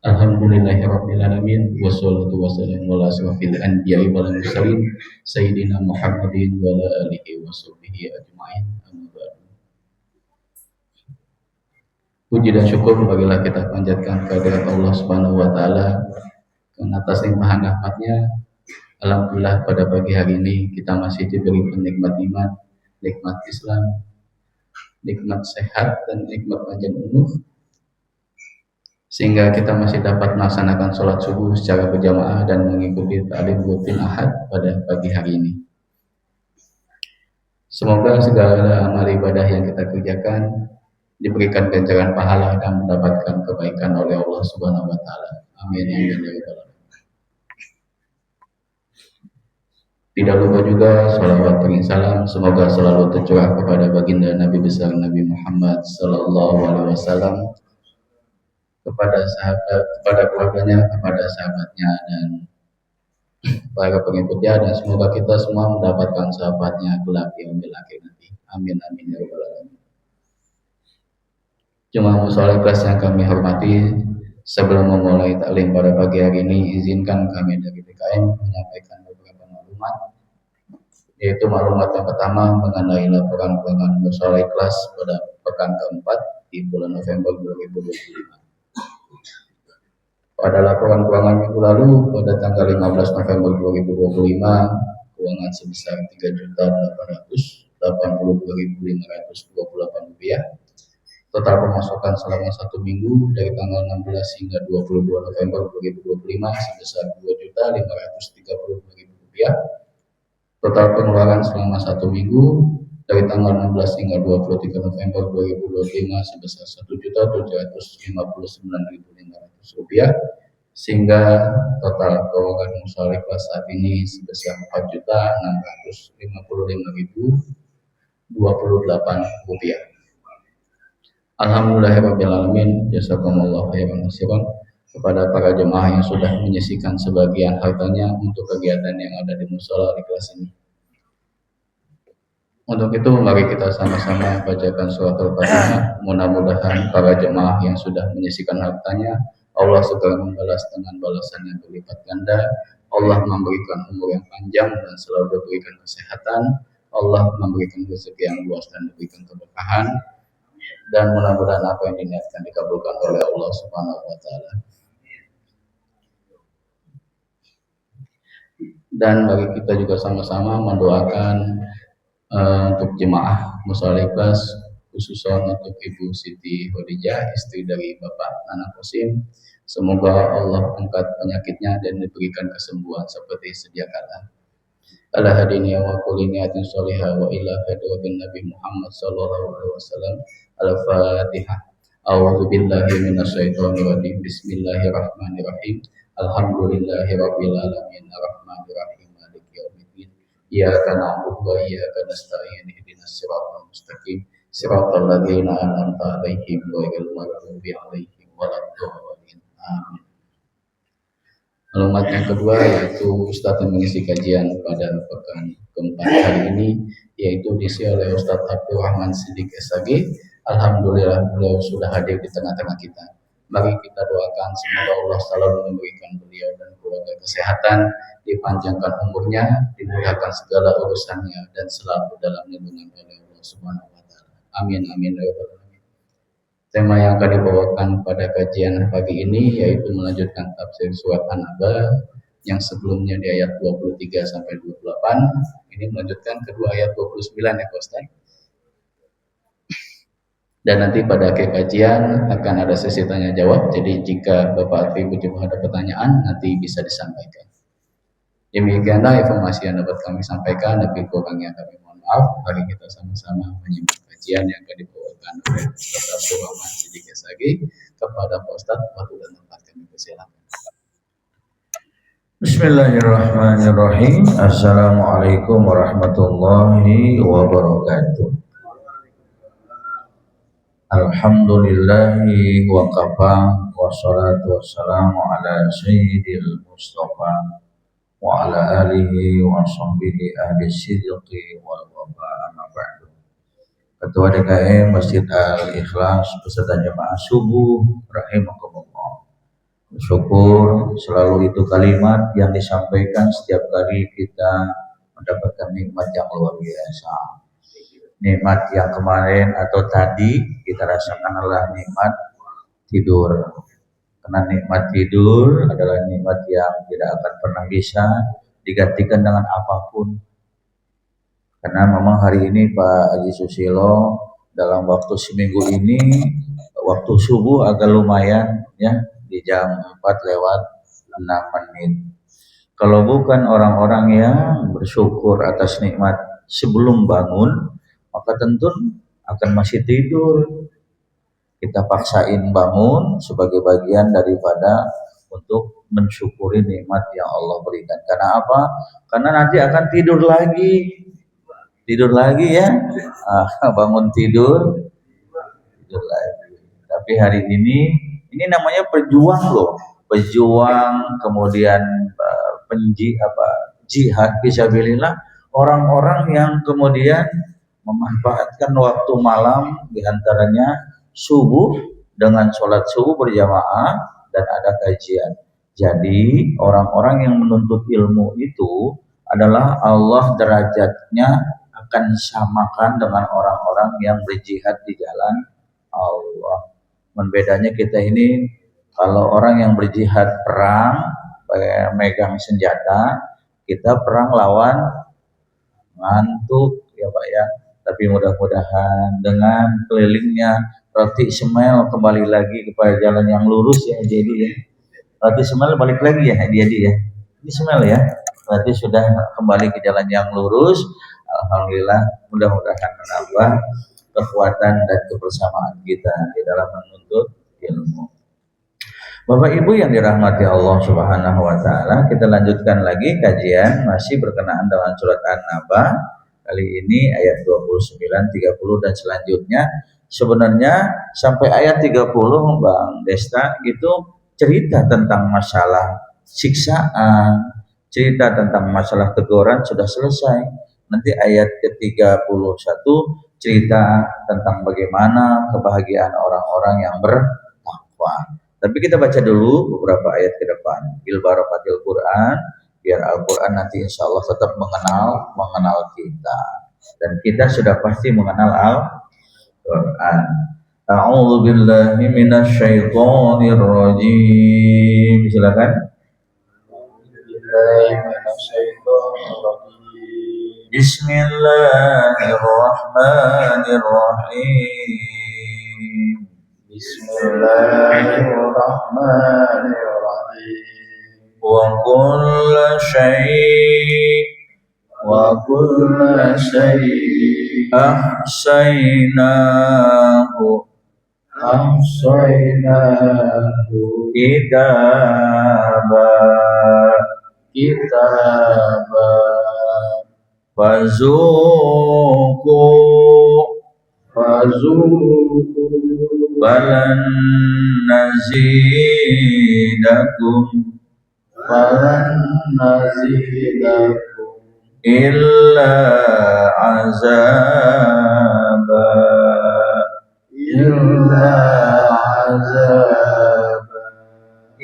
Alhamdulillahirabbil alamin wassalatu wassalamu ala asyrofil anbiya'i wal mursalin sayyidina Muhammadin wa ala alihi washabbihi ajmain. Amma ba'du. Puji dan syukur marilah kita panjatkan kehadirat Allah Subhanahu wa taala karena atas limpahan rahmatnya. Alhamdulillah pada pagi hari ini kita masih diberi nikmat iman, nikmat Islam, nikmat sehat dan nikmat panjang umur, sehingga kita masih dapat melaksanakan sholat subuh secara berjamaah dan mengikuti ta'lim rutin ahad pada pagi hari ini. Semoga segala amal ibadah yang kita kerjakan diberikan ganjaran pahala dan mendapatkan kebaikan oleh Allah Subhanahu wa taala. Amin ya rabbal alamin. Tidak lupa juga sholawat dan salam semoga selalu tercurah kepada baginda Nabi besar Nabi Muhammad sallallahu alaihi wasallam, kepada sahabat, kepada keluarganya, kepada sahabatnya dan para pengikutnya, dan semoga kita semua mendapatkan sahabatnya kelak di yaumil akhir nanti. Amin amin ya rabbal alamin. Jemaah mushola kelas yang kami hormati, sebelum memulai taklim pada pagi hari ini, izinkan kami dari PKM menyampaikan beberapa maklumat, yaitu maklumat yang pertama mengenai laporan keuangan mushola kelas pada pekan keempat di bulan November 2025. Pada laporan keuangan minggu lalu pada tanggal 15 November 2025, keuangan sebesar Rp3.882.528. Total pemasukan selama 1 minggu dari tanggal 16 hingga 22 November 2025 sebesar Rp2.532.000. Total pengeluaran selama 1 minggu dari tanggal 16 hingga 23 November 2025 sebesar Rp1.759.500, sehingga total keuangan mushola kelas saat ini sebesar Rp4.655.028. Alhamdulillahirabbil alamin, jazakumullah khairan katsiran kepada para jemaah yang sudah menyisihkan sebagian hartanya untuk kegiatan yang ada di mushola di kelas ini. Untuk itu mari kita sama-sama bacakan surat Al-Fatihah. Mudah-mudahan para jemaah yang sudah menyisihkan hartanya Allah segera membalas dengan balasan yang berlipat ganda. Allah memberikan umur yang panjang dan selalu diberikan kesehatan. Allah memberikan rezeki yang luas dan diberikan keberkahan. Dan mudah-mudahan apa yang diniatkan dikabulkan oleh Allah Subhanahu wa taala. Dan bagi kita juga sama-sama mendoakan untuk jemaah mushola kelas, khususnya untuk Ibu Siti Khadijah, istri dari Bapak Nana Kosim. Semoga Allah angkat penyakitnya dan diberikan kesembuhan seperti sedia kala. Ala hadini wa kulli niyatin sholihah wa ila hadratin Nabi Muhammad sallallahu alaihi wasallam. Al-Fatihah. A'udzu billahi minasyaitonir rajim. Bismillahirrahmanirrahim. Alhamdulillahirabbil alamin arrahmanir rahim maliki yaumiddin. Iyyaka na'budu wa iyyaka nasta'in ihdinas siratal mustaqim siratal ladzina an'amta 'alaihim ghairil maghdubi 'alaihim waladdallin. Amin. Maklumat yang kedua yaitu Ustadz yang mengisi kajian pada pekan keempat hari ini, yaitu diisi oleh Ustadz Abdul Rahman Siddiq SAG. Alhamdulillah beliau sudah hadir di tengah-tengah kita. Mari kita doakan semoga Allah selalu memberikan beliau dan keluarga kesehatan, dipanjangkan umurnya, dimudahkan segala urusannya, dan selalu dalam lindungan oleh Allah Subhanahu wa taala. Amin amin ya rabbal alamin. Tema yang akan dibawakan pada kajian pagi ini yaitu melanjutkan tafsir surat An-Naba yang sebelumnya di ayat 23 sampai 28. Ini melanjutkan kedua ayat 29 ya Pak Ustaz. Dan nanti pada akhir kajian akan ada sesi tanya jawab. Jadi jika Bapak Ibu Jemaah ada pertanyaan nanti bisa disampaikan. Demikianlah informasi yang dapat kami sampaikan. Lebih kurangnya kami mohon maaf. Mari kita sama-sama menyimak kajian yang akan dibawakan oleh Ustaz Abdul Rahman Siddiq SAG. Kepada Pak Ustaz, waktu dan tempat kami persilakan. Bismillahirrahmanirrahim. Assalamualaikum warahmatullahi wabarakatuh. Alhamdulillahi wa kafa wassalatu wassalamu ala sayyidil mustafa wa ala alihi wa sahbihi ahli sidqi wal wafa amma ba'du. Ketua DKM Masjid Al-Ikhlas beserta jemaah subuh rahimakumullah, Syukur selalu itu kalimat yang disampaikan setiap kali kita mendapatkan nikmat yang luar biasa. Nikmat yang kemarin atau tadi kita rasakan adalah nikmat tidur. Karena nikmat tidur adalah nikmat yang tidak akan pernah bisa digantikan dengan apapun. Karena memang hari ini Pak Haji Susilo dalam waktu seminggu ini waktu subuh agak lumayan ya di jam 4 lewat 6 menit. Kalau bukan orang-orang yang bersyukur atas nikmat sebelum bangun, maka tentu akan masih tidur. Kita paksain bangun sebagai bagian daripada untuk mensyukuri nikmat yang Allah berikan. Karena apa? Karena nanti akan tidur lagi ya. Bangun tidur lagi. Tapi hari ini namanya pejuang loh, pejuang kemudian jihad fisabilillah, orang-orang yang kemudian memanfaatkan waktu malam diantaranya subuh dengan sholat subuh berjamaah dan ada kajian. Jadi orang-orang yang menuntut ilmu itu adalah Allah derajatnya akan samakan dengan orang-orang yang berjihad di jalan Allah. Bedanya kita ini kalau orang yang berjihad perang megang senjata, kita perang lawan ngantuk ya Pak ya. Tapi mudah-mudahan dengan kelilingnya Roti Ismail kembali lagi kepada jalan yang lurus ya jadi ya. Roti Ismail balik lagi ya jadi ya. Ismail ya. Berarti sudah kembali ke jalan yang lurus. Alhamdulillah, mudah-mudahan menambah kekuatan dan kebersamaan kita di dalam menuntut ilmu. Bapak Ibu yang dirahmati Allah Subhanahu wa taala, kita lanjutkan lagi kajian masih berkenaan dengan surat An-Naba. Kali ini ayat 29, 30 dan selanjutnya. Sebenarnya sampai ayat 30 Bang Desta itu cerita tentang masalah siksaan, cerita tentang masalah teguran sudah selesai. Nanti ayat ke-31 cerita tentang bagaimana kebahagiaan orang-orang yang bertakwa. Tapi kita baca dulu beberapa ayat ke depan. Bil barakatil Quran, biar Al-Quran nanti insya Allah tetap mengenal kita. Dan kita sudah pasti mengenal Al-Quran. A'udzu billahi minasyaitonir rajim. Silakan. Bismillahirrahmanirrahim. Bismillahirrahmanirrahim. Wa kullu syai'in ahsaynahu kitaba fazuqu balan nazidakum illa azaba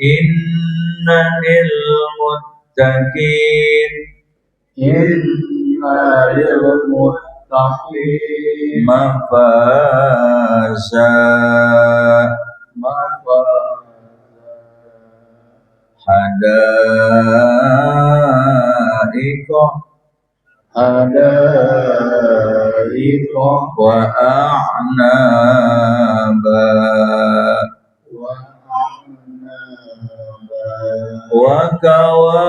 inna lil muttaqin mafaza hadaiko wa a'naba wa kawa'iba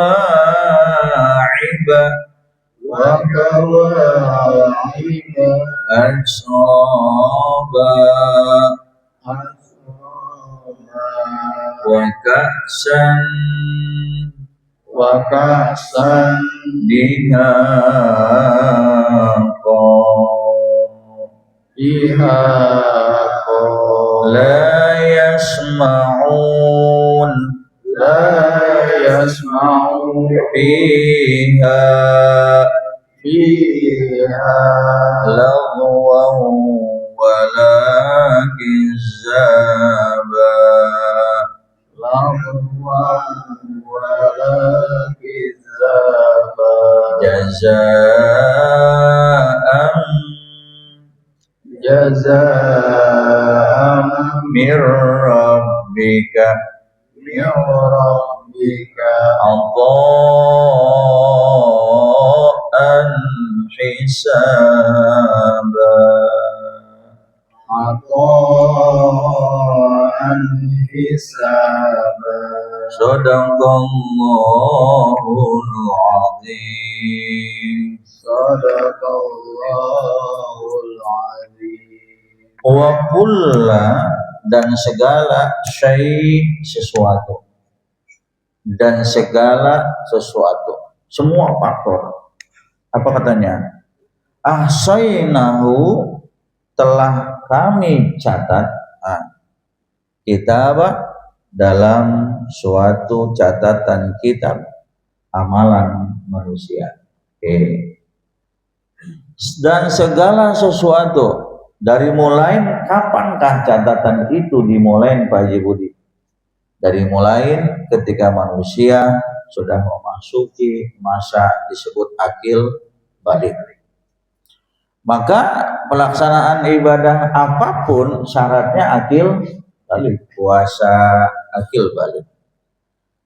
asraba wa ka'san dihaqa la yasma'un fiha lagwan wala kizzaba لغوا ولا كذابا جزاء من ربك عطاء حسابا Sadaqallahul azim. Wa kulla dan segala syai sesuatu. Dan segala sesuatu. Semua faktor. Apa katanya? Ahsainahu telah kami catat. Kita apa? Dalam suatu catatan kitab amalan manusia. Oke. Dan segala sesuatu dari mulai kapankah catatan itu dimulai Pak Haji Budi? Dari mulai ketika manusia sudah memasuki masa disebut akil balik. Maka pelaksanaan ibadah apapun syaratnya akil balik. Puasa akil balik,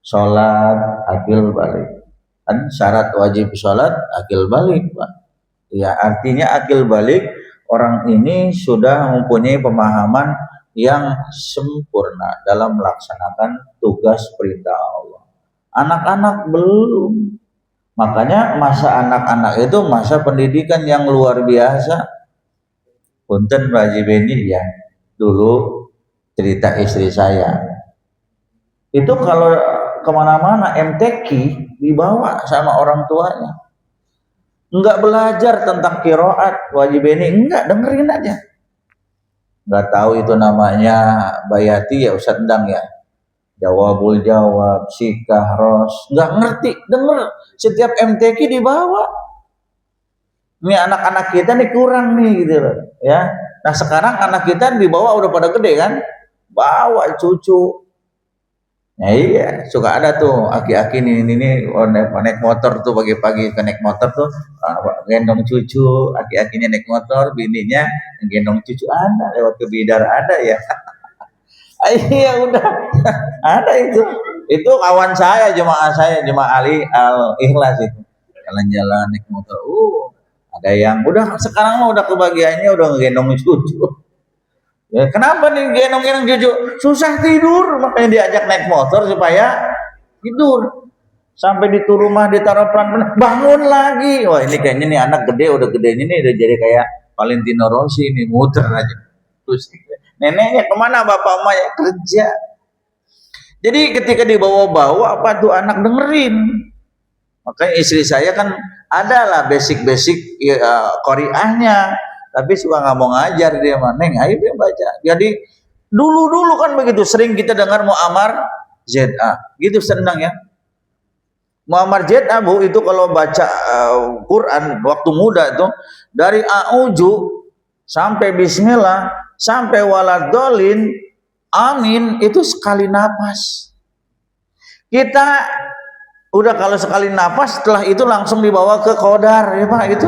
sholat akil balik. Kan syarat wajib sholat akil balik, Pak. Ya, artinya akil balik orang ini sudah mempunyai pemahaman yang sempurna dalam melaksanakan tugas perintah Allah. Anak-anak belum. Makanya masa anak-anak itu masa pendidikan yang luar biasa. Punten Pak Haji Beni ya, dulu cerita istri saya. Itu kalau kemana-mana MTQ dibawa sama orang tuanya. Enggak belajar tentang qiraat wajib ini, enggak, dengerin aja. Enggak tahu itu namanya bayati ya Ustaz Endang ya. Jawabul jawab, sikah ros, enggak ngerti, denger. Setiap MTQ dibawa. Ini anak-anak kita nih kurang nih gitu loh, ya. Nah, sekarang anak kita dibawa udah pada gede kan? Bawa cucu. Nah iya, suka ada tuh aki-aki ini naik motor tuh pagi-pagi ke naik motor tuh gendong cucu, aki-akinya naik motor, bininya gendong cucu, ada lewat ke bidar ada ya. Iya udah ada itu kawan saya, jemaah Ali Al Ikhlas itu jalan-jalan naik motor, ada yang udah sekarang mah udah kebagiannya udah ngegendong cucu. Ya, kenapa nih gendong-gendong cucu? Susah tidur, makanya diajak naik motor supaya tidur. Sampai di rumah ditaruh pelan-pelan, bangun lagi. Wah ini kayaknya nih anak gede, udah gedenya nih udah jadi kayak Valentino Rossi nih, muter aja. Terus neneknya kemana, bapak emaknya kerja. Jadi ketika dibawa-bawa apa tuh anak dengerin. Makanya istri saya kan adalah basic Qoriahnya. Tapi suka nggak mau ngajar dia mah, Neng, ayo dia baca. Jadi dulu kan begitu sering kita dengar Muammar ZA, gitu senang ya. Muammar ZA Bu itu kalau baca Quran waktu muda itu dari A'udzu sampai Bismillah sampai waladolin, amin itu sekali napas. Kita udah kalau sekali napas setelah itu langsung dibawa ke Qadar ya Pak itu.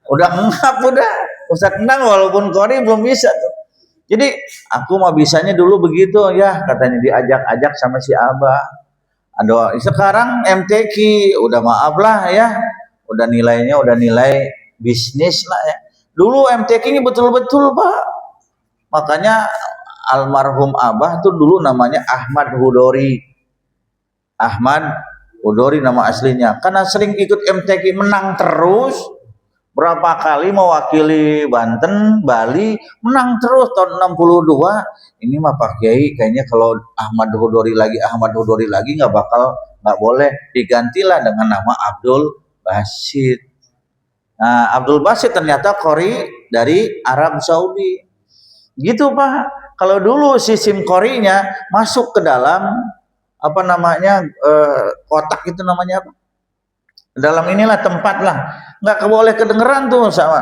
Udah ngap udah Ustaz Endang walaupun Qori belum bisa tuh. Jadi aku mah bisanya dulu begitu ya, katanya diajak-ajak sama si Abah. Ada sekarang MTQ udah maaf lah ya. Udah nilainya udah nilai bisnis lah ya. Dulu MTQ ini betul-betul Pak. Makanya almarhum Abah tuh dulu namanya Ahmad Hudori. Ahmad Hudori nama aslinya. Karena sering ikut MTQ menang terus. Berapa kali mewakili Banten, Bali, menang terus tahun 62. Ini mah Pak Kiai kayaknya kalau Ahmad Hudori lagi nggak boleh, digantilah dengan nama Abdul Basit. Nah, Abdul Basit ternyata Qori dari Arab Saudi. Gitu Pak. Kalau dulu sistem Qorinya masuk ke dalam apa namanya kotak itu namanya apa? Dalam inilah tempat lah, nggak boleh kedengeran tuh sama.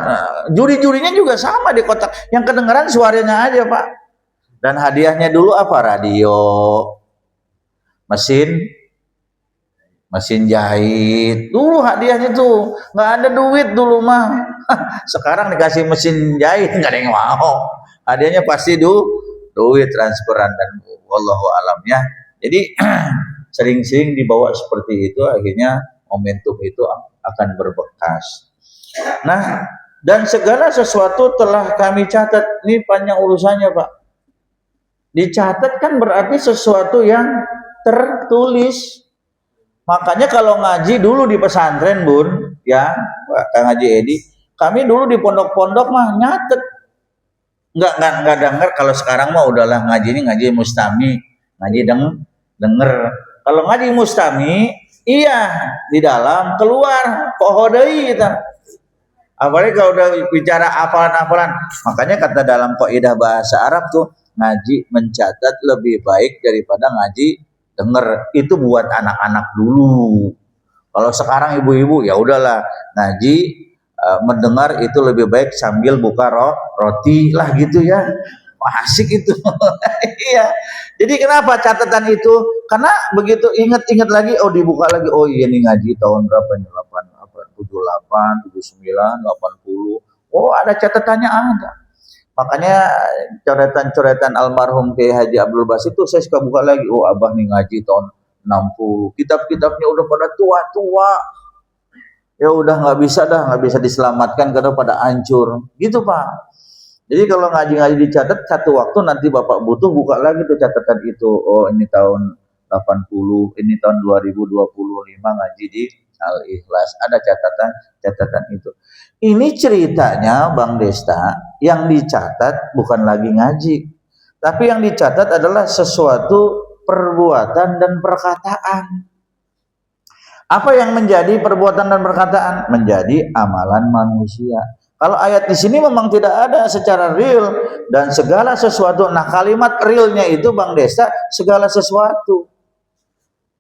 Juri-jurinya juga sama di kotak, yang kedengeran suaranya aja Pak. Dan hadiahnya dulu apa? Radio, mesin jahit. Dulu hadiahnya tuh nggak ada duit dulu mah. Sekarang dikasih mesin jahit nggak ada yang mau. Hadiahnya pasti duit transferan dan wallahu alam ya. Jadi sering-sering dibawa seperti itu, akhirnya momentum itu akan berbekas. Nah, dan segala sesuatu telah kami catat. Ini panjang urusannya, Pak. Dicatat kan berarti sesuatu yang tertulis. Makanya kalau ngaji dulu di pesantren, Bun, ya, Pak Kang Haji Edi, kami dulu di pondok-pondok mah nyatet. Enggak denger. Kalau sekarang mah udahlah ngaji ini ngaji mustami, ngaji denger. Kalau ngaji mustami, iya di dalam, keluar pohodei kita. Apalagi kalau udah bicara hafalan-hafalan. Makanya kata dalam kaidah bahasa Arab tuh, ngaji mencatat lebih baik daripada ngaji denger. Itu buat anak-anak dulu. Kalau sekarang ibu-ibu ya udahlah, ngaji mendengar itu lebih baik sambil buka roti lah gitu ya. Asik itu. Iya. Jadi kenapa catatan itu? Karena begitu ingat-ingat lagi, oh dibuka lagi, oh iya nih ngaji tahun berapa nih? 78, 79, 80. Oh ada catatannya ada. Makanya coretan-coretan almarhum Kiai Haji Abdul Basit itu saya suka buka lagi. Oh abah nih ngaji tahun 60. Kitab-kitabnya udah pada tua-tua. Ya udah nggak bisa diselamatkan karena pada hancur. Gitu Pak. Jadi kalau ngaji-ngaji dicatat satu waktu nanti Bapak butuh buka lagi tuh catatan itu. Oh ini tahun 80, ini tahun 2025 ngaji di Al-Ikhlas. Ada catatan itu. Ini ceritanya Bang Desta yang dicatat bukan lagi ngaji. Tapi yang dicatat adalah sesuatu perbuatan dan perkataan. Apa yang menjadi perbuatan dan perkataan? Menjadi amalan manusia. Kalau ayat di sini memang tidak ada secara real dan segala sesuatu. Nah, kalimat realnya itu Bang Desta segala sesuatu.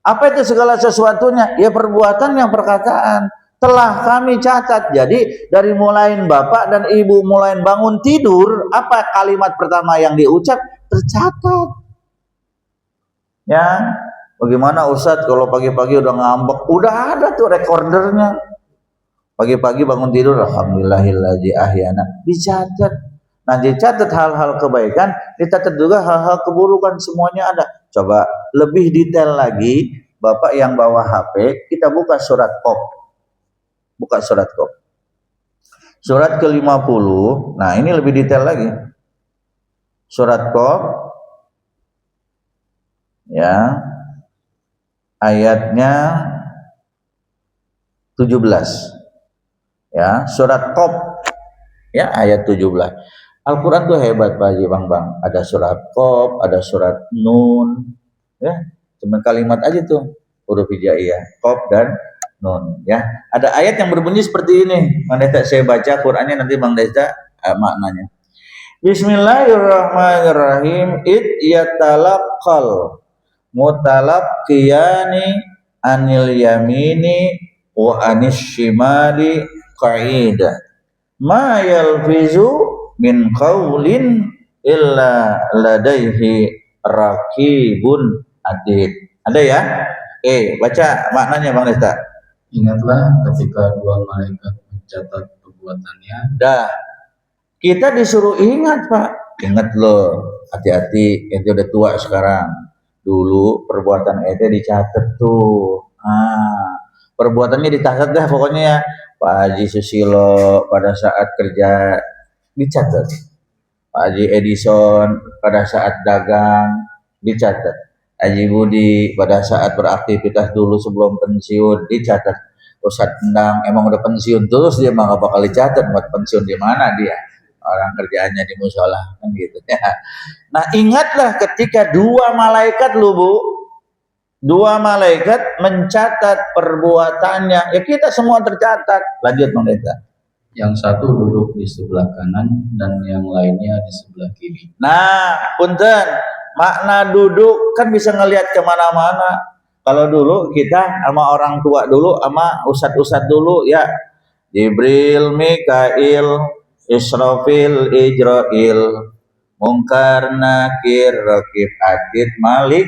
Apa itu segala sesuatunya? Ya perbuatan yang perkataan. Telah kami catat. Jadi dari mulai Bapak dan Ibu mulai bangun tidur, apa kalimat pertama yang diucap? Tercatat. Ya, bagaimana Ustadz kalau pagi-pagi udah ngambek? Udah ada tuh recordernya. Pagi-pagi bangun tidur, alhamdulillahilladzi ahyana, dicatat. Nah, dicatat hal-hal kebaikan, dicatat juga hal-hal keburukan, semuanya ada. Coba lebih detail lagi, Bapak yang bawa HP, kita buka surat Qaf. Buka surat Qaf. Surat ke-50. Nah, ini lebih detail lagi. Surat Qaf. Ya. Ayatnya 17. Ya, surat Qaf ya ayat 17. Al-Qur'an tuh hebat Pak Haji Bang. Ada surat Qaf, ada surat Nun ya. Cuma kalimat aja tuh huruf hijaiyah, Qaf dan Nun ya. Ada ayat yang berbunyi seperti ini. Bang Desta saya baca Qur'annya nanti Bang Desta maknanya. Bismillahirrahmanirrahim. Yatalaqal mutalaqqiyani anil yamini wa anis shimali qa'ida ma yalfizu min qawlin illa ladaihi raqibun atid. Ada ya? Baca maknanya Bang Desta. Ingatlah ketika dua malaikat mencatat perbuatannya. Dah. Kita disuruh ingat, Pak. Ingat loh, hati-hati, ente udah tua sekarang. Dulu perbuatan ente dicatat tuh. Perbuatannya dicatat dah pokoknya ya. Pak Haji Susilo pada saat kerja dicatat. Pak Haji Edison pada saat dagang dicatat. Haji Budi pada saat beraktivitas dulu sebelum pensiun dicatat. Ustadz Endang emang udah pensiun terus dia mah gak bakal dicatat. Buat pensiun di mana dia? Orang kerjaannya di musola kan gitu ya. Nah ingatlah ketika dua malaikat lu Bu, dua malaikat mencatat perbuatannya, ya kita semua tercatat. Lanjut Bang Desta. Yang satu duduk di sebelah kanan dan yang lainnya di sebelah kiri. Nah, punten, makna duduk kan bisa ngelihat kemana-mana. Kalau dulu kita sama orang tua dulu, sama ustad-ustad dulu ya, Jibril, Mikail, Israfil, Ijrail, Munkar, Nakir, Rakib, Atid, Malik,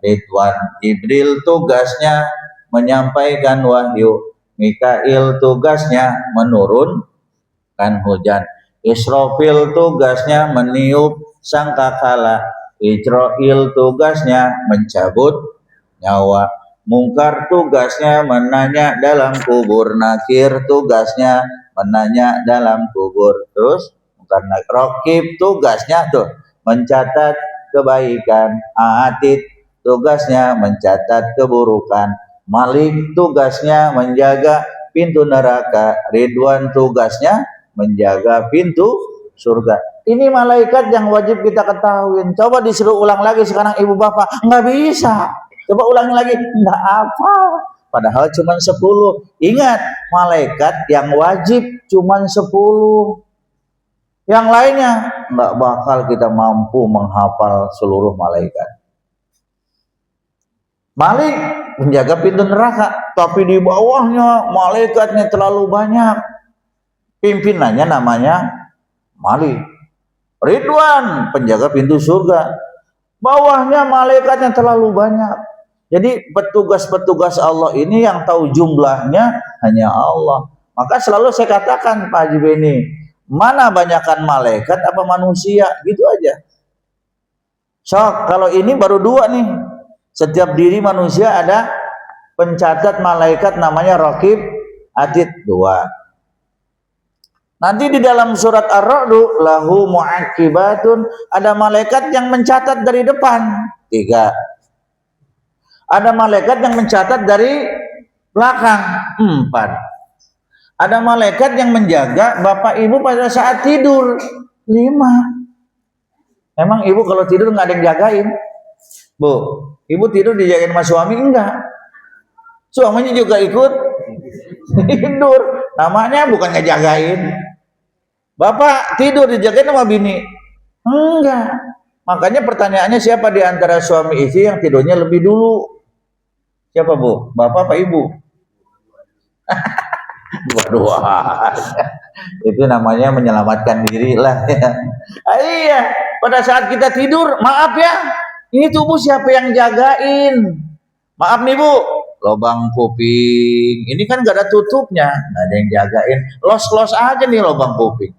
Ridwan. Jibril tugasnya menyampaikan wahyu. Mikail tugasnya menurunkan hujan. Israfil tugasnya meniup sangkakala. Israil tugasnya mencabut nyawa. Mungkar tugasnya menanya dalam kubur. Nakir tugasnya menanya dalam kubur. Terus karena Rokib tugasnya tuh mencatat kebaikan. Atid tugasnya mencatat keburukan. Malik tugasnya menjaga pintu neraka. Ridwan tugasnya menjaga pintu surga. Ini malaikat yang wajib kita ketahui. Coba disuruh ulang lagi sekarang ibu bapak, nggak bisa. Coba ulangi lagi, nggak apa. Padahal cuma 10. Ingat, malaikat yang wajib cuma 10. Yang lainnya nggak bakal kita mampu menghafal seluruh malaikat. Malik menjaga pintu neraka, tapi di bawahnya malaikatnya terlalu banyak. Pimpinannya namanya Malik. Ridwan penjaga pintu surga, bawahnya malaikatnya terlalu banyak. Jadi petugas-petugas Allah ini yang tahu jumlahnya hanya Allah. Maka selalu saya katakan Pak Haji Beni, mana banyakkan malaikat apa manusia, gitu aja. Kalau ini baru 2 nih. Setiap diri manusia ada pencatat malaikat namanya Raqib, Atid 2. Nanti di dalam surat Ar-Ra'd, lahu mu'aqibatun, ada malaikat yang mencatat dari depan 3. Ada malaikat yang mencatat dari belakang 4. Ada malaikat yang menjaga bapak ibu pada saat tidur 5. Emang ibu kalau tidur nggak ada yang jagain? Bu, ibu tidur dijagain sama suami? Enggak. Suaminya juga ikut tidur. Namanya bukan ngejagain. Bapak tidur dijagain sama bini? Enggak. Makanya pertanyaannya, siapa di antara suami istri yang tidurnya lebih dulu? Siapa bu? Bapak apa ibu? Dua-dua. Itu namanya menyelamatkan diri lah ya. Iya, pada saat kita tidur, maaf ya, ini tubuh siapa yang jagain? Maaf nih bu, lubang kuping ini kan gak ada tutupnya, gak ada yang jagain. Los-los aja nih lubang kuping.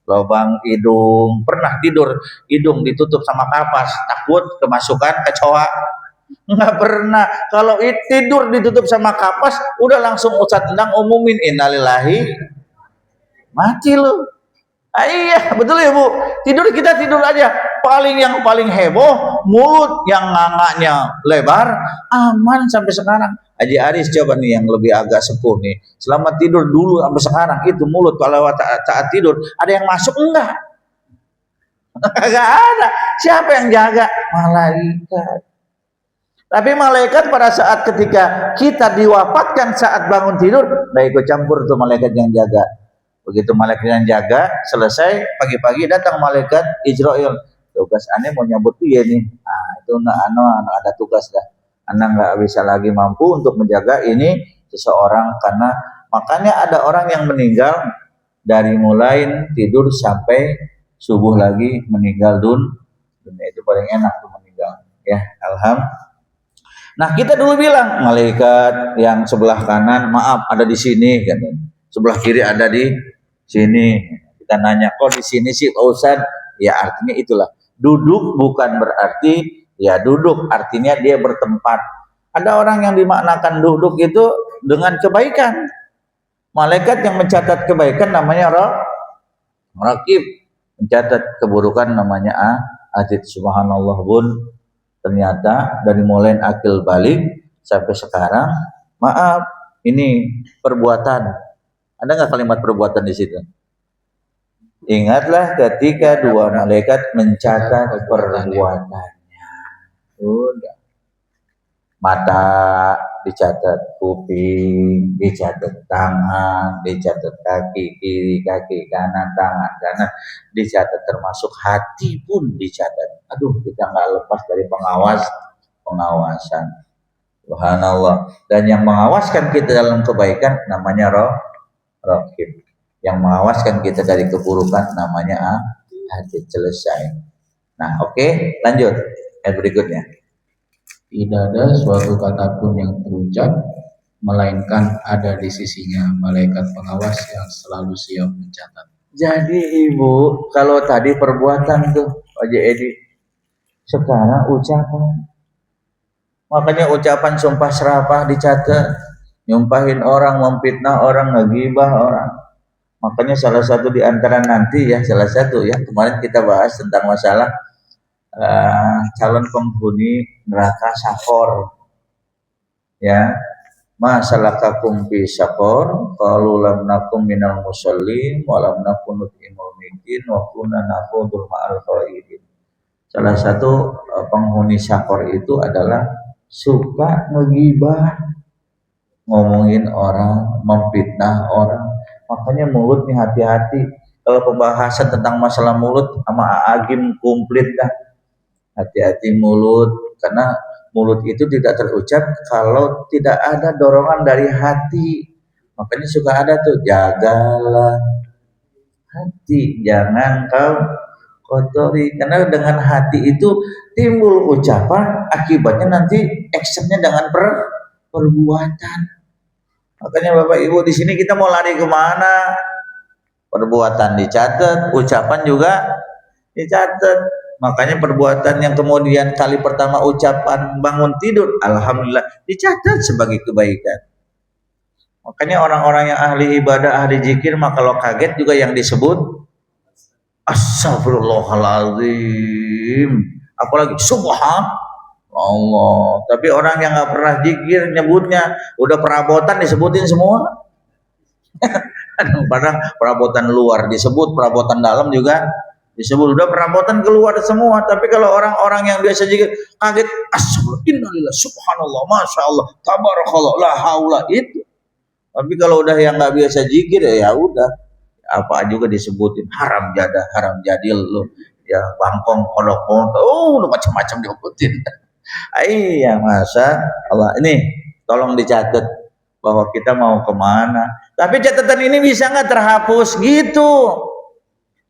Lubang hidung, pernah tidur hidung ditutup sama kapas, takut kemasukan kecoa? Nggak pernah. Kalau tidur ditutup sama kapas, udah langsung Ustadz Endang umumin, innalillahi, mati lu. Iya betul ya bu, kita tidur aja. Yang paling heboh, mulut yang ngangaknya lebar, aman sampai sekarang. Haji Aris coba nih yang lebih agak sepuh nih, selama tidur dulu sampai sekarang, itu mulut kalau saat tidur ada yang masuk enggak? Enggak ada. Siapa yang jaga? Malaikat. Tapi malaikat pada saat ketika kita diwafatkan saat bangun tidur, nggak ikut campur tuh malaikat yang jaga. Begitu malaikat yang jaga selesai, pagi-pagi datang malaikat Israil. Tugas aneh mau nyambut dia nih. Nah, itu anak ada tugas dah. Anak nggak bisa lagi mampu untuk menjaga ini seseorang, karena makanya ada orang yang meninggal dari mulai tidur sampai subuh lagi meninggal dunia. Itu paling enak tuh meninggal. Ya, alhamdulillah. Nah, kita dulu bilang malaikat yang sebelah kanan, maaf ada di sini, kan? Sebelah kiri ada di sini. Kita nanya, kok di sini sih Pak Ustadz? Ya artinya itulah, duduk bukan berarti ya duduk, artinya dia bertempat. Ada orang yang dimaknakan duduk itu dengan kebaikan. Malaikat yang mencatat kebaikan namanya Raqib, mencatat keburukan namanya Atid. Subhanallah bun. Ternyata dari mulai akil balik sampai sekarang, maaf, ini perbuatan. Ada nggak kalimat perbuatan di situ? Ingatlah ketika 2 malaikat mencatat perbuatannya. Udah. Mata dicatat, kuping dicatat, tangan dicatat, kaki kiri, kaki kanan, tangan kanan dicatat, termasuk hati pun dicatat. Aduh, kita nggak lepas dari pengawasan. Subhanallah. Dan yang mengawaskan kita dalam kebaikan namanya Raqib. Yang mengawaskan kita dari keburukan namanya Atid. Selesai. Nah, oke, lanjut ayat berikutnya. Tidak ada suatu kata pun yang terucap, melainkan ada di sisinya malaikat pengawas yang selalu siap mencatat. Jadi ibu, kalau tadi perbuatan tuh Haji Edi, sekarang ucapan. Makanya ucapan sumpah serapah dicatat, nyumpahin orang, memfitnah orang, ngegibah orang. Makanya salah satu di antara nanti ya, salah satu ya, kemarin kita bahas tentang masalah calon penghuni neraka sakor. Ya, masalah kakum fi sakor, qalu lam nakum minal musallin wa lam nakun nut'imul miskin wa kunna nakhudul ma'al qaidin. Salah satu penghuni sakor itu adalah suka ngegibah, ngomongin orang, memfitnah orang. Makanya mulut nih hati-hati. Kalau pembahasan tentang masalah mulut sama Agim komplit dah. Hati-hati mulut, karena mulut itu tidak terucap kalau tidak ada dorongan dari hati. Makanya suka ada tuh, jagalah hati, jangan kau kotori, karena dengan hati itu timbul ucapan, akibatnya nanti actionnya dengan perbuatan. Makanya Bapak Ibu di sini kita mau lari kemana? Perbuatan dicatat, ucapan juga dicatat. Makanya perbuatan yang kemudian kali pertama ucapan bangun tidur, alhamdulillah, dicatat sebagai kebaikan. Makanya orang-orang yang ahli ibadah, ahli zikir, maka kalau kaget juga yang disebut astagfirullahaladzim, apalagi subhanallah. Tapi orang yang nggak pernah zikir nyebutnya udah perabotan disebutin semua. Kadang-kadang perabotan luar disebut, perabotan dalam juga disebut, udah perabotan keluar semua. Tapi kalau orang-orang yang biasa zikir kaget, astagfirullah, subhanallah, masya Allah, tabarakallah, la haula, itu. Tapi kalau udah yang nggak biasa zikir ya udah apa juga disebutin, haram jadah, haram jadil lo, ya bangkong, kodok, udah macam-macam disebutin. Iya masa Allah, ini tolong dicatat bahwa kita mau kemana. Tapi catatan ini bisa nggak terhapus gitu?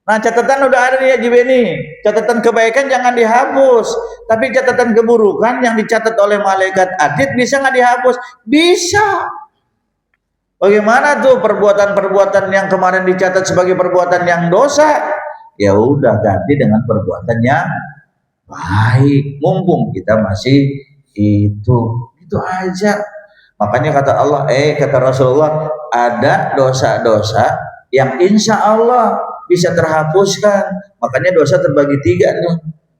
Nah catatan udah ada nih ya Jibeni, catatan kebaikan jangan dihapus, tapi catatan keburukan yang dicatat oleh malaikat atid bisa nggak dihapus? Bisa. Bagaimana tuh perbuatan-perbuatan yang kemarin dicatat sebagai perbuatan yang dosa? Ya udah ganti dengan perbuatan yang baik. Mumpung kita masih itu aja. Makanya kata Allah, kata Rasulullah, ada dosa-dosa yang insya Allah bisa terhapuskan. Makanya dosa terbagi 3 nih.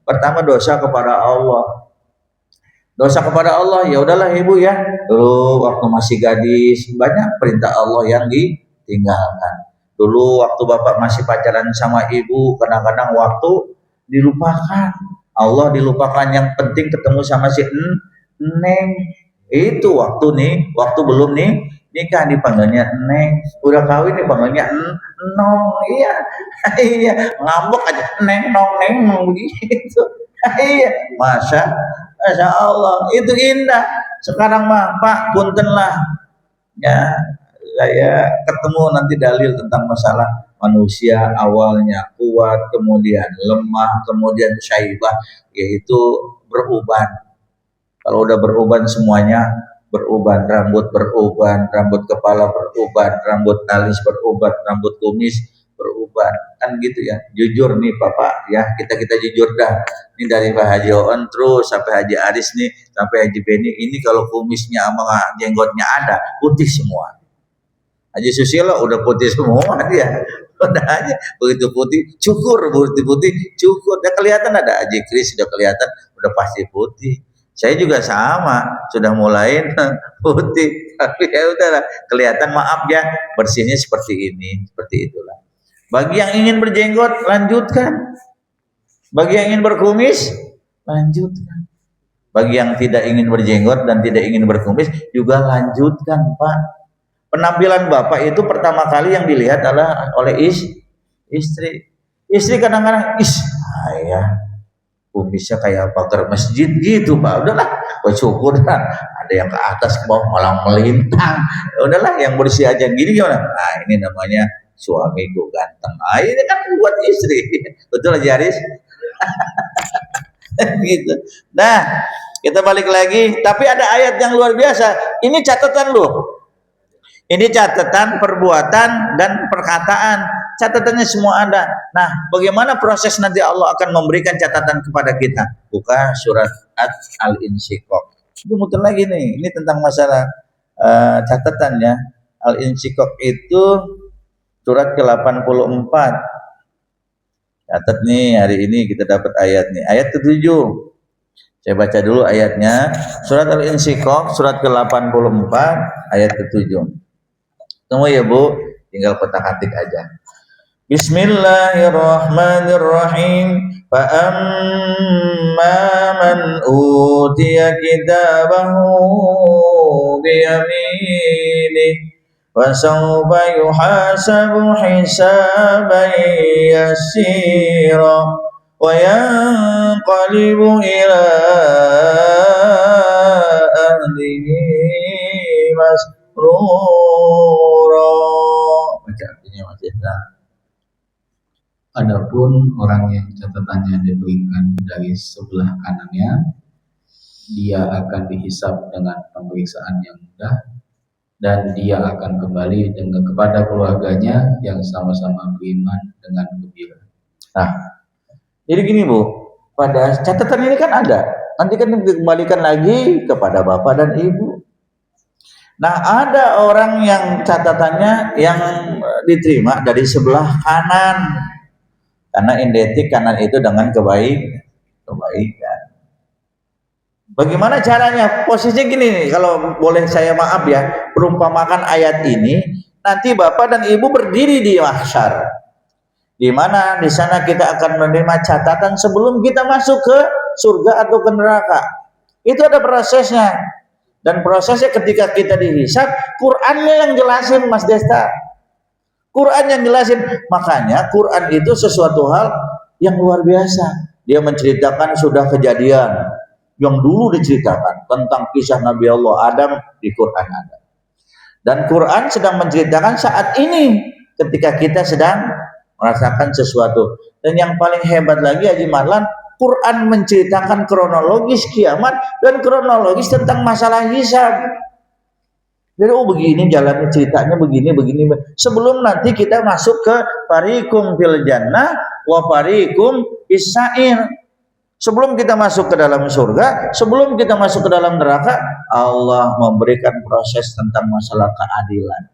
Pertama dosa kepada Allah. Dosa kepada Allah, ya udahlah ibu ya, dulu waktu masih gadis banyak perintah Allah yang ditinggalkan. Dulu waktu bapak masih pacaran sama ibu, kadang-kadang waktu dilupakan, Allah dilupakan. Yang penting ketemu sama si Neng, itu waktu waktu belum nikah dipanggilnya Neng, udah kawin dipanggilnya Nong. Iya iya, ngambek aja Neng nong begitu. Iya, Masya Allah, itu indah. Sekarang mah Pak punten lah ya, saya ketemu nanti dalil tentang masalah manusia awalnya kuat, kemudian lemah, kemudian syaibah, yaitu beruban. Kalau udah beruban semuanya beruban, rambut beruban, rambut kepala beruban, rambut alis beruban, rambut kumis beruban, kan gitu ya. Jujur nih Bapak ya, kita jujur dah. Ini dari Pak Haji Oon terus sampai Haji Aris nih, sampai Haji Beni, ini kalau kumisnya sama jenggotnya ada putih semua. Haji Susilo udah putih semua dia, udah aja begitu putih, cukur, putih cukur, udah kelihatan. Ada Haji Kris udah kelihatan, udah pasti putih. Saya juga sama, sudah mulai putih, tapi ya udahlah, kelihatan, maaf ya, bersihnya seperti ini, seperti itulah. Bagi yang ingin berjenggot, lanjutkan. Bagi yang ingin berkumis, lanjutkan. Bagi yang tidak ingin berjenggot dan tidak ingin berkumis, juga lanjutkan, Pak. Penampilan Bapak itu pertama kali yang dilihat adalah oleh istri. Istri kadang-kadang, ayah, kumisnya kayak pagar masjid gitu, Pak. Udahlah, bersyukur lah. Ada yang ke atas, ke bawah, malah melintang. Udahlah, yang bersih aja gini gimana? Nah, ini namanya suamiku ganteng. Ini kan buat istri. Betul aja Haris? Gitu. Nah, Kita balik lagi, tapi ada ayat yang luar biasa. Ini catatan loh. Ini catatan perbuatan dan perkataan. Catatannya semua ada. Nah, bagaimana proses nanti Allah akan memberikan catatan kepada kita? Buka surat Al-Insyiqaq. Itu muter lagi nih. Ini tentang masalah catatan ya. Al-Insyiqaq itu surat ke-84. Catat nih, hari ini kita dapat ayat nih. Ayat ke-7. Saya baca dulu ayatnya. Surat Al-Insyiqaq surat ke-84 ayat ke-7. Tunggu ya Bu, tinggal kotak-atik aja. Bismillahirrahmanirrahim. Fa amma man utiya kitabahu biyaminihi wa sawfa yuhasabu hisaban yasira wa yanqalibu ila ahlihi masrura. Baca artinya Mas Indra. Adapun orang yang catatannya diberikan dari sebelah kanannya, dia akan dihisab dengan pemeriksaan yang mudah dan dia akan kembali dengan kepada keluarganya yang sama-sama beriman dengan gembira. Nah, jadi gini Bu, pada catatan ini kan ada, nanti kan dikembalikan lagi kepada Bapak dan Ibu. Nah, ada orang yang catatannya yang diterima dari sebelah kanan, karena identik kanan itu dengan kebaikan. Bagaimana caranya? Posisinya gini nih, kalau boleh saya maaf ya, perumpamakan ayat ini, nanti Bapak dan Ibu berdiri di mahsyar, di mana di sana kita akan menerima catatan sebelum kita masuk ke surga atau ke neraka. Itu ada prosesnya. Dan prosesnya ketika kita dihisab, Qur'annya yang jelasin Mas Desta. Quran yang jelasin. Makanya Quran itu sesuatu hal yang luar biasa. Dia menceritakan sudah kejadian yang dulu diceritakan tentang kisah Nabi Allah Adam di Quran ada. Dan Quran sedang menceritakan saat ini ketika kita sedang merasakan sesuatu. Dan yang paling hebat lagi Haji Marlan, Quran menceritakan kronologis kiamat dan kronologis tentang masalah hisab. Jadi begini jalannya ceritanya begini. Sebelum nanti kita masuk ke fariqum fil jannah wa fariqum isair. Sebelum kita masuk ke dalam surga, sebelum kita masuk ke dalam neraka, Allah memberikan proses tentang masalah keadilan.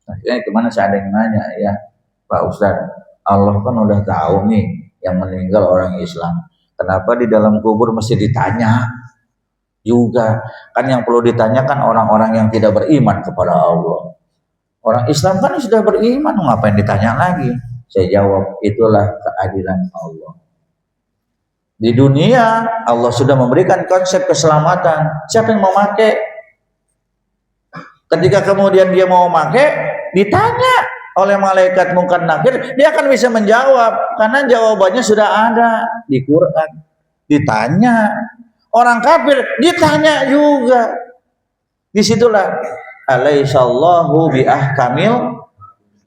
Nah, kemana saya ada yang nanya ya, Pak Ustadz, Allah kan udah tahu nih yang meninggal orang Islam. Kenapa di dalam kubur mesti ditanya? Juga kan yang perlu ditanyakan orang-orang yang tidak beriman kepada Allah. Orang Islam kan sudah beriman, ngapain ditanya lagi? Saya jawab, itulah keadilan Allah. Di dunia Allah sudah memberikan konsep keselamatan. Siapa yang mau pakai? Ketika kemudian dia mau pakai, ditanya oleh malaikat Munkar Nakir, dia akan bisa menjawab karena jawabannya sudah ada di Quran. Ditanya. Orang kafir ditanya juga. Disitulah alaihissallahu biahkamil.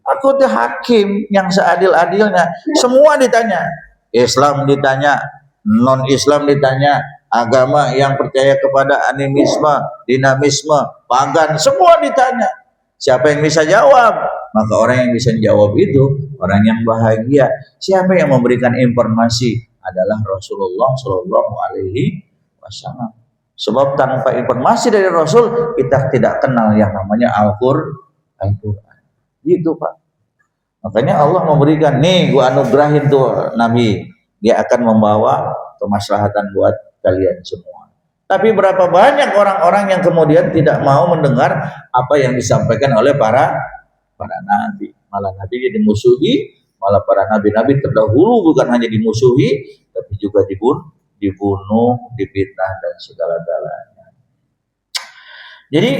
Aku tuh hakim yang seadil-adilnya. Semua ditanya. Islam ditanya, non Islam ditanya, agama yang percaya kepada animisme, dinamisme, pagan, semua ditanya. Siapa yang bisa jawab? Maka orang yang bisa jawab itu orang yang bahagia. Siapa yang memberikan informasi? Adalah Rasulullah Shallallahu Alaihi Wasallam. Sebab tanpa informasi dari Rasul kita tidak kenal yang namanya Al-Quran. Gitu Pak. Makanya Allah memberikan, nih gua anugerahin tuh Nabi, dia akan membawa kemaslahatan buat kalian semua. Tapi berapa banyak orang-orang yang kemudian tidak mau mendengar apa yang disampaikan oleh para nabi. Malah nabi dimusuhi, malah para nabi-nabi terdahulu bukan hanya dimusuhi, tapi juga dibunuh, difitnah dan segala-galanya. Jadi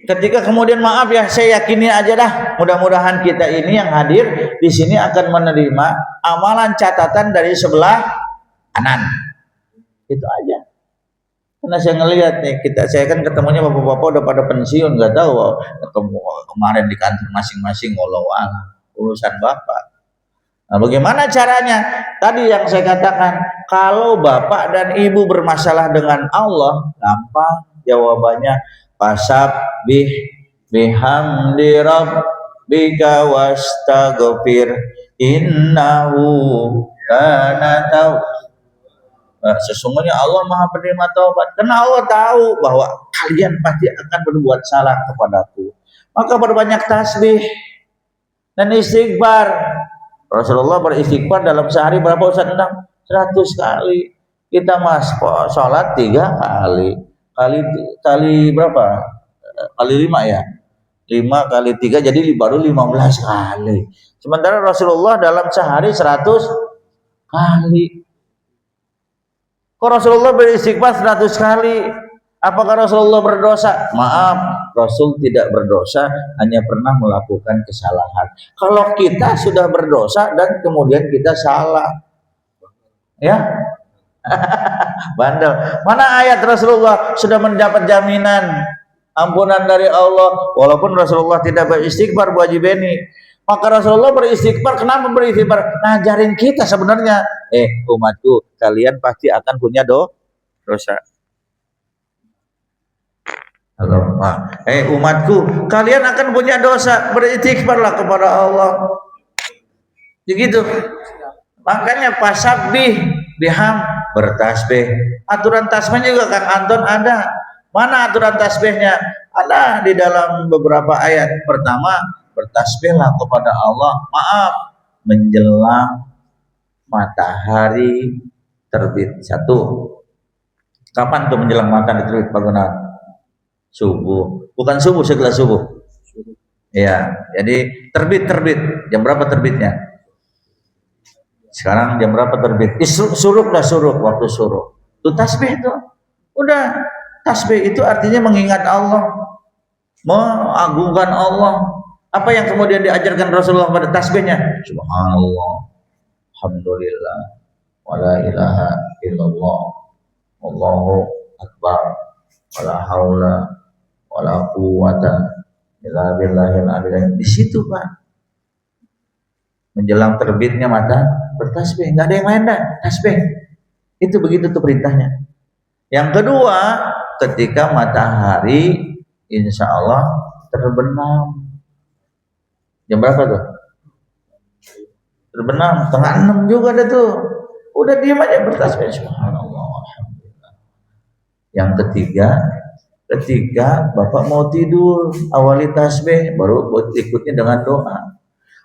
ketika kemudian maaf ya, saya yakini aja dah, mudah-mudahan kita ini yang hadir di sini akan menerima amalan catatan dari sebelah kanan. Itu aja. Karena saya ngelihat nih, saya kan ketemunya bapak-bapak udah pada pensiun, nggak tahu ketemu kemarin di kantor masing-masing, walau urusan bapak. Nah, bagaimana caranya? Tadi yang saya katakan, kalau bapak dan ibu bermasalah dengan Allah, gampang jawabannya. Fasabbih bihamdi rabbika wastaghfir innahu kana sesungguhnya Allah Maha penerima taubat. Karena Allah tahu bahwa kalian pasti akan berbuat salah kepadaku. Maka berbanyak tasbih dan istighfar. Rasulullah beristighfar dalam sehari berapa Ustaz? 100 kali. Kita sholat 3 kali. Kali berapa? Kali 5 ya. 5 kali 3 jadi baru 15 kali. Sementara Rasulullah dalam sehari 100 kali. Kok Rasulullah beristighfar 100 kali? Apakah Rasulullah berdosa? Maaf, Rasul tidak berdosa, hanya pernah melakukan kesalahan. Kalau kita sudah berdosa dan kemudian kita salah, ya, bandel. Mana ayat Rasulullah sudah mendapat jaminan ampunan dari Allah, walaupun Rasulullah tidak beristighfar, Bu Haji Beni. Maka Rasulullah beristighfar. Kenapa beristighfar? Ngajarin kita sebenarnya. Umatku, kalian pasti akan punya dosa. Halo, umatku, kalian akan punya dosa. Beristighfarlah kepada Allah. Begitu. Makanya fasabbih biham, bertasbih. Aturan tasbihnya juga Kang Anton ada. Mana aturan tasbihnya? Ada di dalam beberapa ayat. Pertama, bertasbihlah kepada Allah. Maaf, menjelang matahari terbit. 1. Kapan tuh menjelang matahari terbit, Pak Gunawan? Subuh. Bukan subuh, setelah subuh. Ya, jadi terbit. Jam berapa terbitnya? Sekarang jam berapa terbit? Suruk, waktu suruk. Itu tasbih itu. Udah, tasbih itu artinya mengingat Allah, mengagungkan Allah. Apa yang kemudian diajarkan Rasulullah pada tasbihnya? Subhanallah, alhamdulillah, wala ilaha illallah, Allahu akbar, wala haula wala quwata illa billahil aliyil. Di situ Pak, menjelang terbitnya mata bertasbih, nggak ada yang lain dah, tasbih. Itu begitu tuh perintahnya. Yang kedua, ketika matahari insya Allah terbenam. Jam berapa tuh? Terbenam, 5:30 juga ada tuh. Udah diam aja bertasbih, subhanallah, alhamdulillah. Yang ketiga, ketika Bapak mau tidur, awali tasbih, baru ikutnya dengan doa.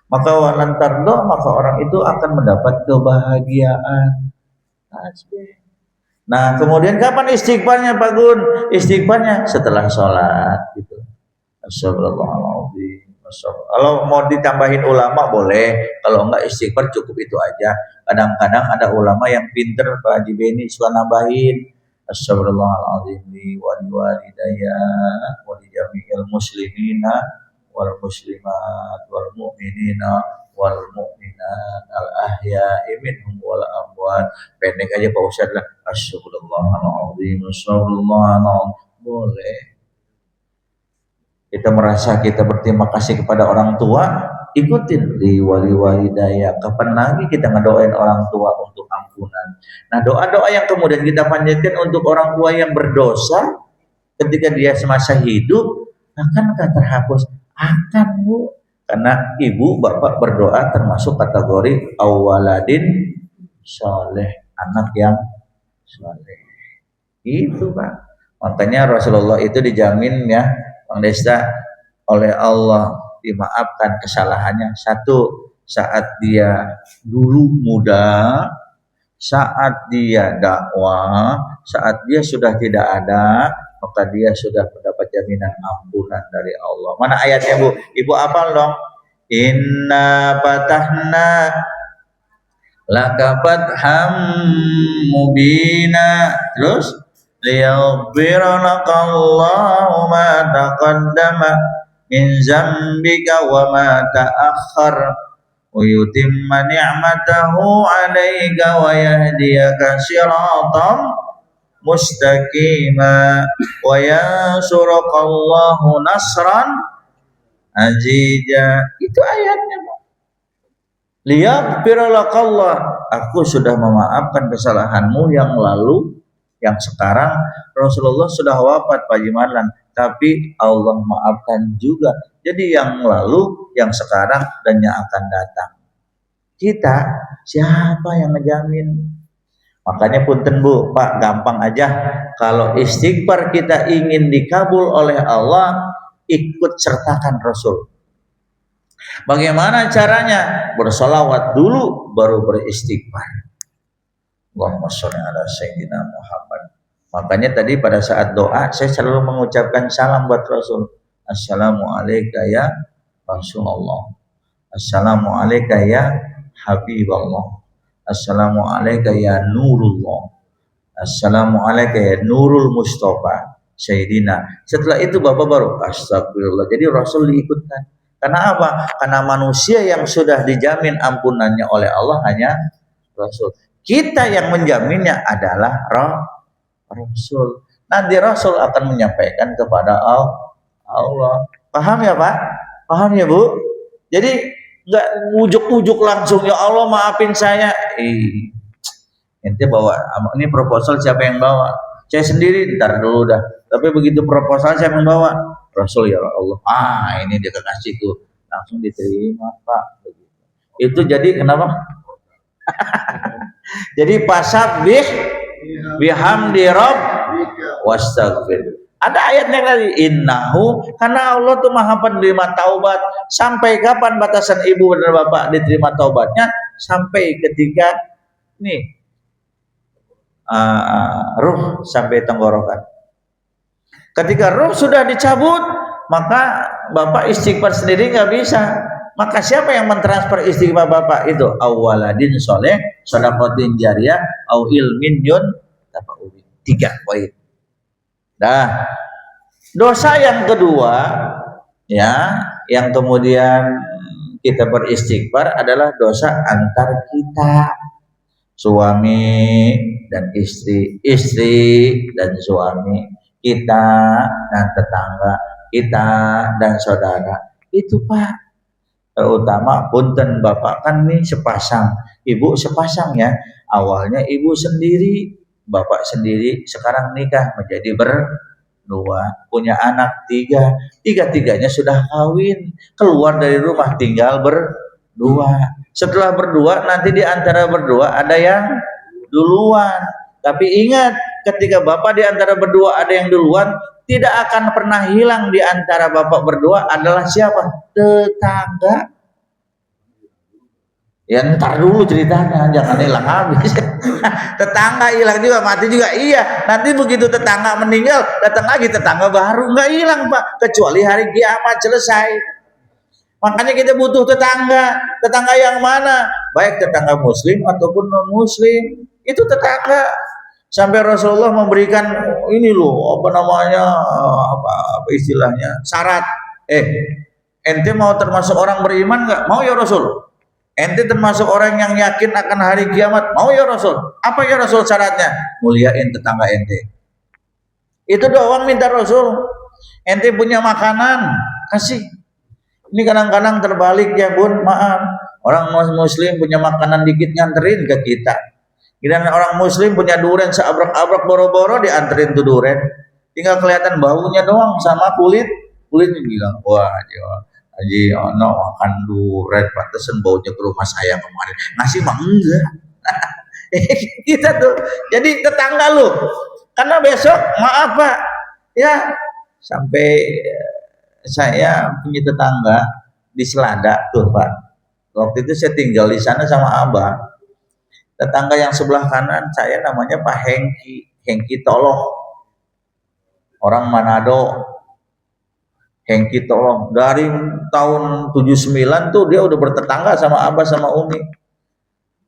Maka walantar doa, maka orang itu akan mendapat kebahagiaan. Tasbih. Nah, kemudian kapan istighfarnya Pak Gun? Istighfarnya setelah sholat gitu. Astagfirullahaladzim. Kalau mau ditambahin ulama boleh, kalau enggak istighfar cukup itu aja. Kadang-kadang ada ulama yang pinter Pak Haji Beni suka nambahin astagfirullahaladzim wa liwalidayya wa lijami'il muslimina wal muslimat wal mu'minina wal mu'minat al ahya'i minhum wal amwat. Pendek aja Pak Ustaz lah, astagfirullahaladzim, astagfirullahaladzim. Boleh. Kita merasa kita berterima kasih kepada orang tua, ikutin di wali-walidaya. Kapan lagi kita ngedoain orang tua untuk ampunan? Nah, doa-doa yang kemudian kita panjatkan untuk orang tua yang berdosa ketika dia semasa hidup, akankah terhapus? Akan, Bu. Karena ibu bapak berdoa termasuk kategori awaladin soleh, anak yang soleh. Itu Pak. Makanya Rasulullah itu dijamin ya, Bang Desta, oleh Allah dimaafkan kesalahannya. 1, saat dia dulu muda, saat dia dakwah, saat dia sudah tidak ada, maka dia sudah mendapat jaminan ampunan dari Allah. Mana ayatnya Bu? Ibu hafal dong. Inna fatahna laka fatham mubina. Terus liyaghfira lakallahu ma taqaddama min zambika wa ma ta'akhkhar wa yutimma ni'matahu 'alaika wa yahdiyaka siratan mustaqima wa yansurukallahu nasran aziza. Itu ayatnya, Pak. Liyaghfiralakallah, aku sudah memaafkan kesalahanmu yang lalu, yang sekarang. Rasulullah sudah wafat Pak Jimalan, tapi Allah maafkan juga. Jadi yang lalu, yang sekarang, dan yang akan datang. Kita siapa yang ngejamin? Makanya punten Bu, Pak, gampang aja. Kalau istighfar kita ingin dikabul oleh Allah, ikut sertakan Rasul. Bagaimana caranya? Bersolawat dulu, baru beristighfar. Allahumma sholli ala sayyidina Muhammad. Makanya tadi pada saat doa, saya selalu mengucapkan salam buat Rasul. Assalamualaikum ya Rasulullah. Assalamualaikum ya Habiballah. Assalamualaikum ya Nurullah. Assalamualaikum ya Nurul Mustafa Sayyidina. Setelah itu Bapak baru astagfirullah. Jadi Rasul diikutkan. Karena apa? Karena manusia yang sudah dijamin ampunannya oleh Allah hanya Rasul. Kita yang menjaminnya adalah Rasul. Nanti Rasul akan menyampaikan kepada Allah. Paham ya Pak? Paham ya Bu? Jadi nggak ujuk-ujuk langsung, ya Allah maafin saya. Ente bawa, ini proposal siapa yang bawa? Saya sendiri, ntar dulu dah. Tapi begitu proposal siapa yang bawa? Rasul ya Allah. Ini dia kekasihku, langsung diterima Pak. Itu jadi kenapa? Jadi pasabih bihamdi rabb wastaghfir. Ada ayatnya tadi, innahu, karena Allah tuh maha penerima taubat. Sampai kapan batasan ibu dan bapak diterima taubatnya? Sampai ketika nih ruh sampai tenggorokan. Ketika ruh sudah dicabut, maka bapak istighfar sendiri nggak bisa. Maka siapa yang mentransfer istighfar bapak itu? Awaladin soleh, sedaqatin jariyah, au ilmin yun tafa'ubi. 3 poin. Nah, dosa yang kedua, ya, yang kemudian kita beristighfar adalah dosa antar kita, suami dan istri, istri dan suami, kita dan tetangga, kita dan saudara. Itu Pak, terutama punten bapak kan nih sepasang, ibu sepasang ya. Awalnya ibu sendiri, bapak sendiri, sekarang nikah menjadi berdua, punya anak 3, tiga-tiganya sudah kawin, keluar dari rumah tinggal berdua. Setelah berdua, nanti di antara berdua ada yang duluan. Tapi ingat, ketika bapak di antara berdua ada yang duluan, tidak akan pernah hilang di antara bapak berdua adalah siapa? Tetangga. Ya ntar dulu ceritanya, jangan hilang habis. Tetangga hilang juga, mati juga, iya. Nanti begitu tetangga meninggal, datang lagi tetangga baru, nggak hilang Pak, kecuali hari kiamat selesai. Makanya kita butuh tetangga. Tetangga yang mana? Baik tetangga muslim ataupun non muslim, itu tetangga. Sampai Rasulullah memberikan ini loh, apa namanya, apa istilahnya, syarat. Ente mau termasuk orang beriman nggak? Mau ya Rasul. Ente termasuk orang yang yakin akan hari kiamat? Mau ya Rasul. Apa ya Rasul syaratnya? Muliain tetangga ente. Itu doang minta Rasul. Ente punya makanan, kasih. Ini kadang-kadang terbalik ya Bun, maaf. Orang muslim punya makanan dikit nganterin ke kita. Dan orang muslim punya durian seabrak-abrak boro-boro dianterin tuh durian. Tinggal kelihatan baunya doang sama kulitnya bilang, wah Haji Ono makan durian, pantesan baunya ke rumah saya kemarin. Nasi mah enggak. Kita tuh jadi tetangga lu. Karena besok maaf Pak, ya sampai saya punya tetangga di Selada tuh Pak. Waktu itu saya tinggal di sana sama Abah. Tetangga yang sebelah kanan saya namanya Pak Hengki Toloh, orang Manado. Hengki Toloh dari tahun 79 tuh dia udah bertetangga sama Abah sama Umi.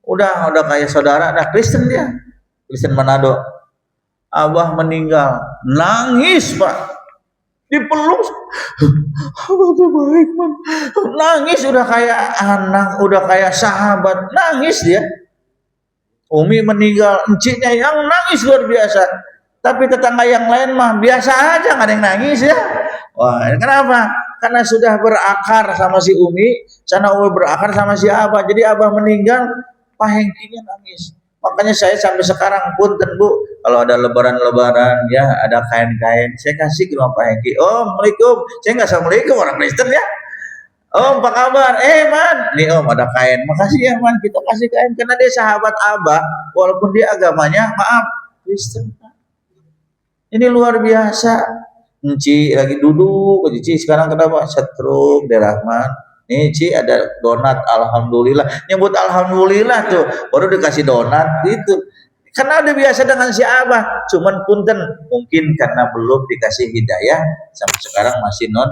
Udah kayak saudara, ada Kristen dia, Kristen Manado. Abah meninggal, nangis Pak, dipeluk. Abah tuh baik man, nangis udah kayak anak, udah kayak sahabat, nangis dia. Umi meninggal, enciknya yang nangis luar biasa. Tapi tetangga yang lain mah biasa aja, nggak ada yang nangis ya. Wah, kenapa? karena sudah berakar sama si Umi, sana Umi berakar sama si Abah. Jadi Abah meninggal, Pak Hengkinya nangis. Makanya saya sampai sekarang punten Bu, kalau ada lebaran-lebaran ya, ada kain-kain, saya kasih ke rumah Pak Hengki. Oh, Assalamualaikum. Saya nggak Assalamualaikum, orang Kristen ya. Om, apa kabar? Man, nih Om ada kain. Makasih ya Man, kita kasih kain karena dia sahabat Abah, walaupun dia agamanya maaf Kristen. Ini luar biasa. Ci lagi duduk, Ci sekarang kenapa? Stroke, Rahman. Nih Ci ada donat, alhamdulillah. Nyebut alhamdulillah tuh, baru dikasih donat gitu. Karena udah biasa dengan si Abah, cuman punten mungkin karena belum dikasih hidayah sampai sekarang masih non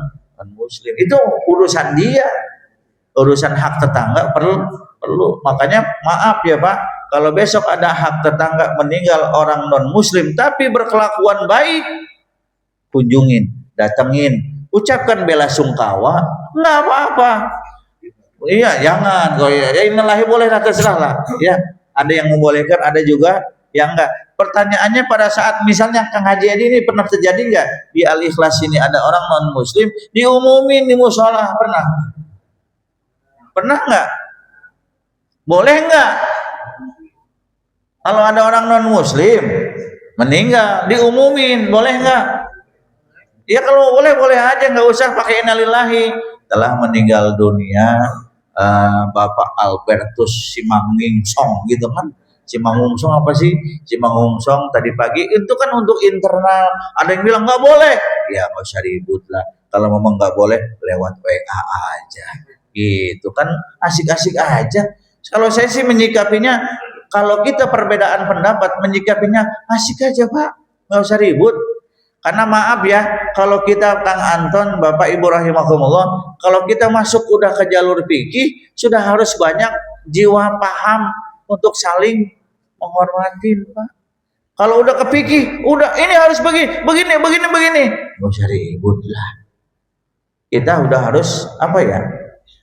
muslim. Itu urusan dia, urusan hak tetangga perlu. Makanya maaf ya Pak, kalau besok ada hak tetangga meninggal orang non muslim tapi berkelakuan baik, kunjungin, datengin, ucapkan bela sungkawa, nggak apa-apa. Iya, jangan. Ya innalillahi boleh, terserah lah. Ya, ada yang membolehkan, ada juga yang enggak. Pertanyaannya pada saat misalnya Kang Haji Edi ini pernah terjadi enggak di Al Ikhlas ini ada orang non muslim diumumin di musola, pernah? Pernah enggak? Boleh enggak? Kalau ada orang non muslim meninggal diumumin, boleh enggak? Ya kalau boleh aja, nggak usah pakai innalillahi. Telah meninggal dunia Bapak Albertus Simangingsong gitu kan. Simangingsong apa sih? Simangingsong tadi pagi itu kan untuk internal. Ada yang bilang nggak boleh. Ya nggak usah ribut lah. Kalau memang nggak boleh lewat WA aja. Gitu kan asik-asik aja. Kalau saya sih menyikapinya, kalau kita perbedaan pendapat menyikapinya asik aja Pak. Nggak usah ribut. Karena maaf ya, kalau kita Kang Anton, Bapak Ibu rahimahumullah, kalau kita masuk udah ke jalur fikih, sudah harus banyak jiwa paham untuk saling menghormati, Pak. Kalau udah ke fikih, udah ini harus begini. Nggak usah ribut lah. Kita udah harus apa ya?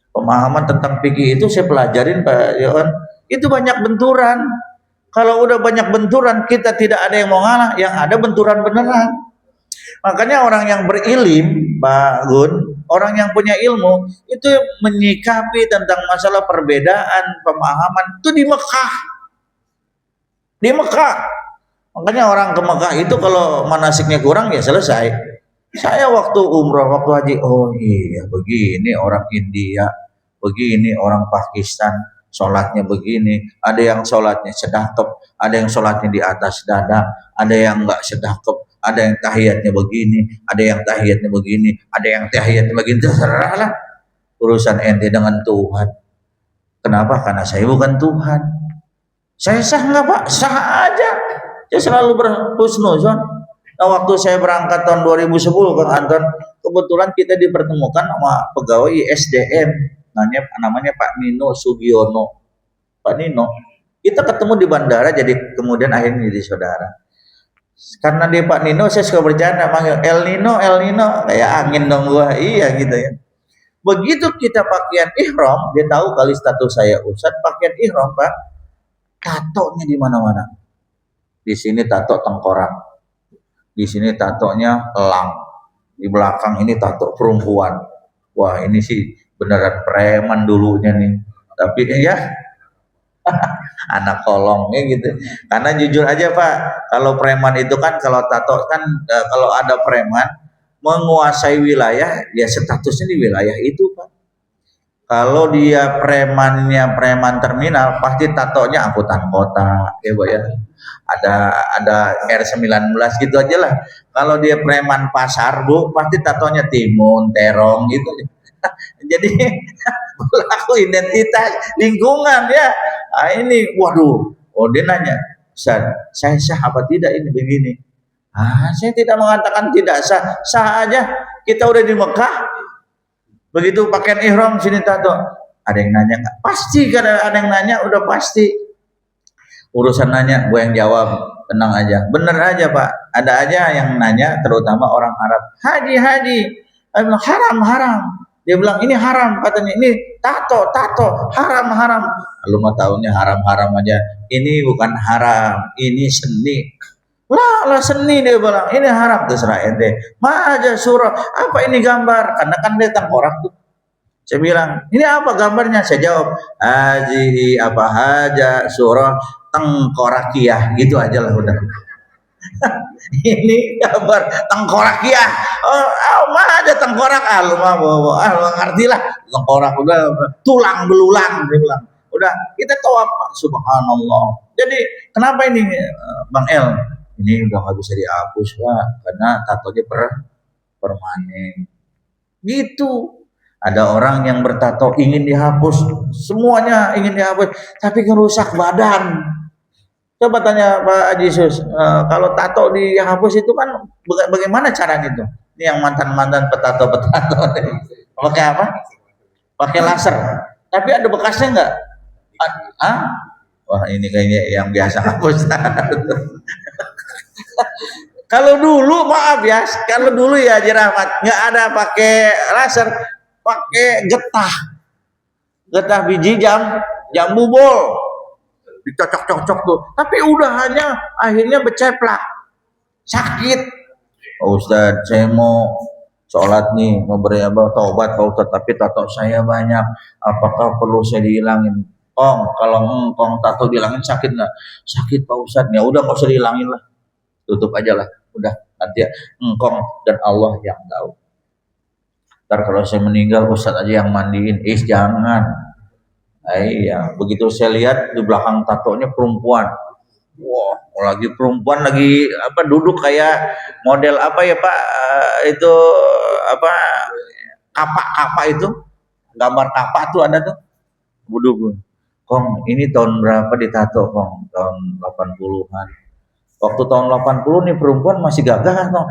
Pemahaman tentang fikih itu saya pelajarin Pak Yohan. Itu banyak benturan. Kalau udah banyak benturan, kita tidak ada yang mau ngalah, yang ada benturan beneran. Makanya orang yang berilim, Pak Gun, orang yang punya ilmu itu menyikapi tentang masalah perbedaan pemahaman itu di Mekah. Di Mekah. Makanya orang ke Mekah itu kalau manasiknya kurang ya selesai. Saya waktu umroh, waktu haji, oh iya begini orang India, begini orang Pakistan, sholatnya begini. Ada yang sholatnya sedekap, ada yang sholatnya di atas dada, ada yang enggak sedekap. Ada yang tahiyatnya begini, ada yang tahiyatnya begini, ada yang tahiyatnya begini, terserahlah urusan ente dengan Tuhan. Kenapa? Karena saya bukan Tuhan. Saya sah nggak Pak? Sah aja. Saya selalu berhusnuzon. Nah, waktu saya berangkat tahun 2010 Kang Anton, kebetulan kita dipertemukan sama pegawai SDM, namanya Pak Nino Sugiono. Pak Nino, kita ketemu di bandara, jadi kemudian akhirnya jadi saudara. Karena dia Pak Nino, saya suka bercanda manggil El Nino kayak angin dong gua. Iya gitu ya. Begitu kita pakaian ihram, dia tahu kali status saya Ustadz, pakaian ihram Pak, tatonya di mana-mana. Di sini tato tengkorak. Di sini tatonya elang. Di belakang ini tato perempuan. Wah, ini sih beneran preman dulunya nih. Tapi ya anak kolongnya gitu. Karena jujur aja Pak, kalau preman itu kan kalau tato kan kalau ada preman menguasai wilayah, ya statusnya di wilayah itu Pak. Kalau dia premannya preman terminal, pasti tatonya angkutan kota, ya Pak ya. Ada R19 gitu aja lah. Kalau dia preman pasar Bu, pasti tatonya timun, terong gitu. Jadi pelaku identitas lingkungan ya. Nah, ini waduh, dia nanya, Ustaz, saya sah apa tidak ini begini? Saya tidak mengatakan tidak sah, sah aja. Kita udah di Mekah, begitu pakaian ihram sini tato. Ada yang nanya nggak? Pasti kan ada yang nanya, udah pasti. Urusan nanya, gue yang jawab, tenang aja, bener aja Pak. Ada aja yang nanya, terutama orang Arab. Haji, haram. Dia bilang ini haram, katanya ini tato haram. Lu mah tahunya haram aja. Ini bukan haram, ini seni. Lah seni dia bilang, ini haram terserah ente. Ma aja surah, apa ini gambar? Karena kan dia tengkorak tuh. Saya bilang, ini apa gambarnya? Saya jawab, hajihi apa haja surah tengkorakiah, gitu aja lah udah. Ini gambar tengkorakiah. Oh, mah ada tengkorak, lu mah bawa, lu ngerti lah, tengkorak udah tulang belulang, dia bilang. Udah, kita tahu apa? Subhanallah. Jadi kenapa ini Bang El? Ini udah nggak bisa dihapus Pak, karena tatonya permanen. Gitu. Ada orang yang bertato ingin dihapus, semuanya ingin dihapus, tapi ngerusak badan. Coba tanya Pak Haji Sus, kalau tato dihapus itu kan bagaimana caranya itu? Ini yang mantan-mantan petato-petato. Pakai apa? Pakai laser. Tapi ada bekasnya nggak? Ah? Wah ini kayaknya yang biasa hapus. Kalau dulu maaf ya, kalau dulu ya Haji Rahmat nggak ada pakai laser, pakai getah biji jambu bol, dicocok-cocok tuh. Tapi udah hanya akhirnya beceplak, sakit. Pak Ustadz, saya mau sholat nih, mau taubat Pak Ustadz, tapi tato saya banyak. Apakah perlu saya dihilangin? Kalau tato dihilangin sakit nggak? Sakit Pak Ustadz. Ya udah nggak usah dihilangin lah, tutup aja lah. Udah nanti ya engkong dan Allah yang tahu. Ntar kalau saya meninggal Ustadz aja yang mandiin. Jangan. Iya, begitu saya lihat di belakang tatonya perempuan. Wah, lagi perempuan lagi apa duduk kayak model apa ya Pak? Itu apa? Kapak itu. Gambar kapak tuh ada tuh. Duduk. Kong, ini tahun berapa ditato, Kong? Tahun 80-an. Waktu tahun 80 nih perempuan masih gagah atau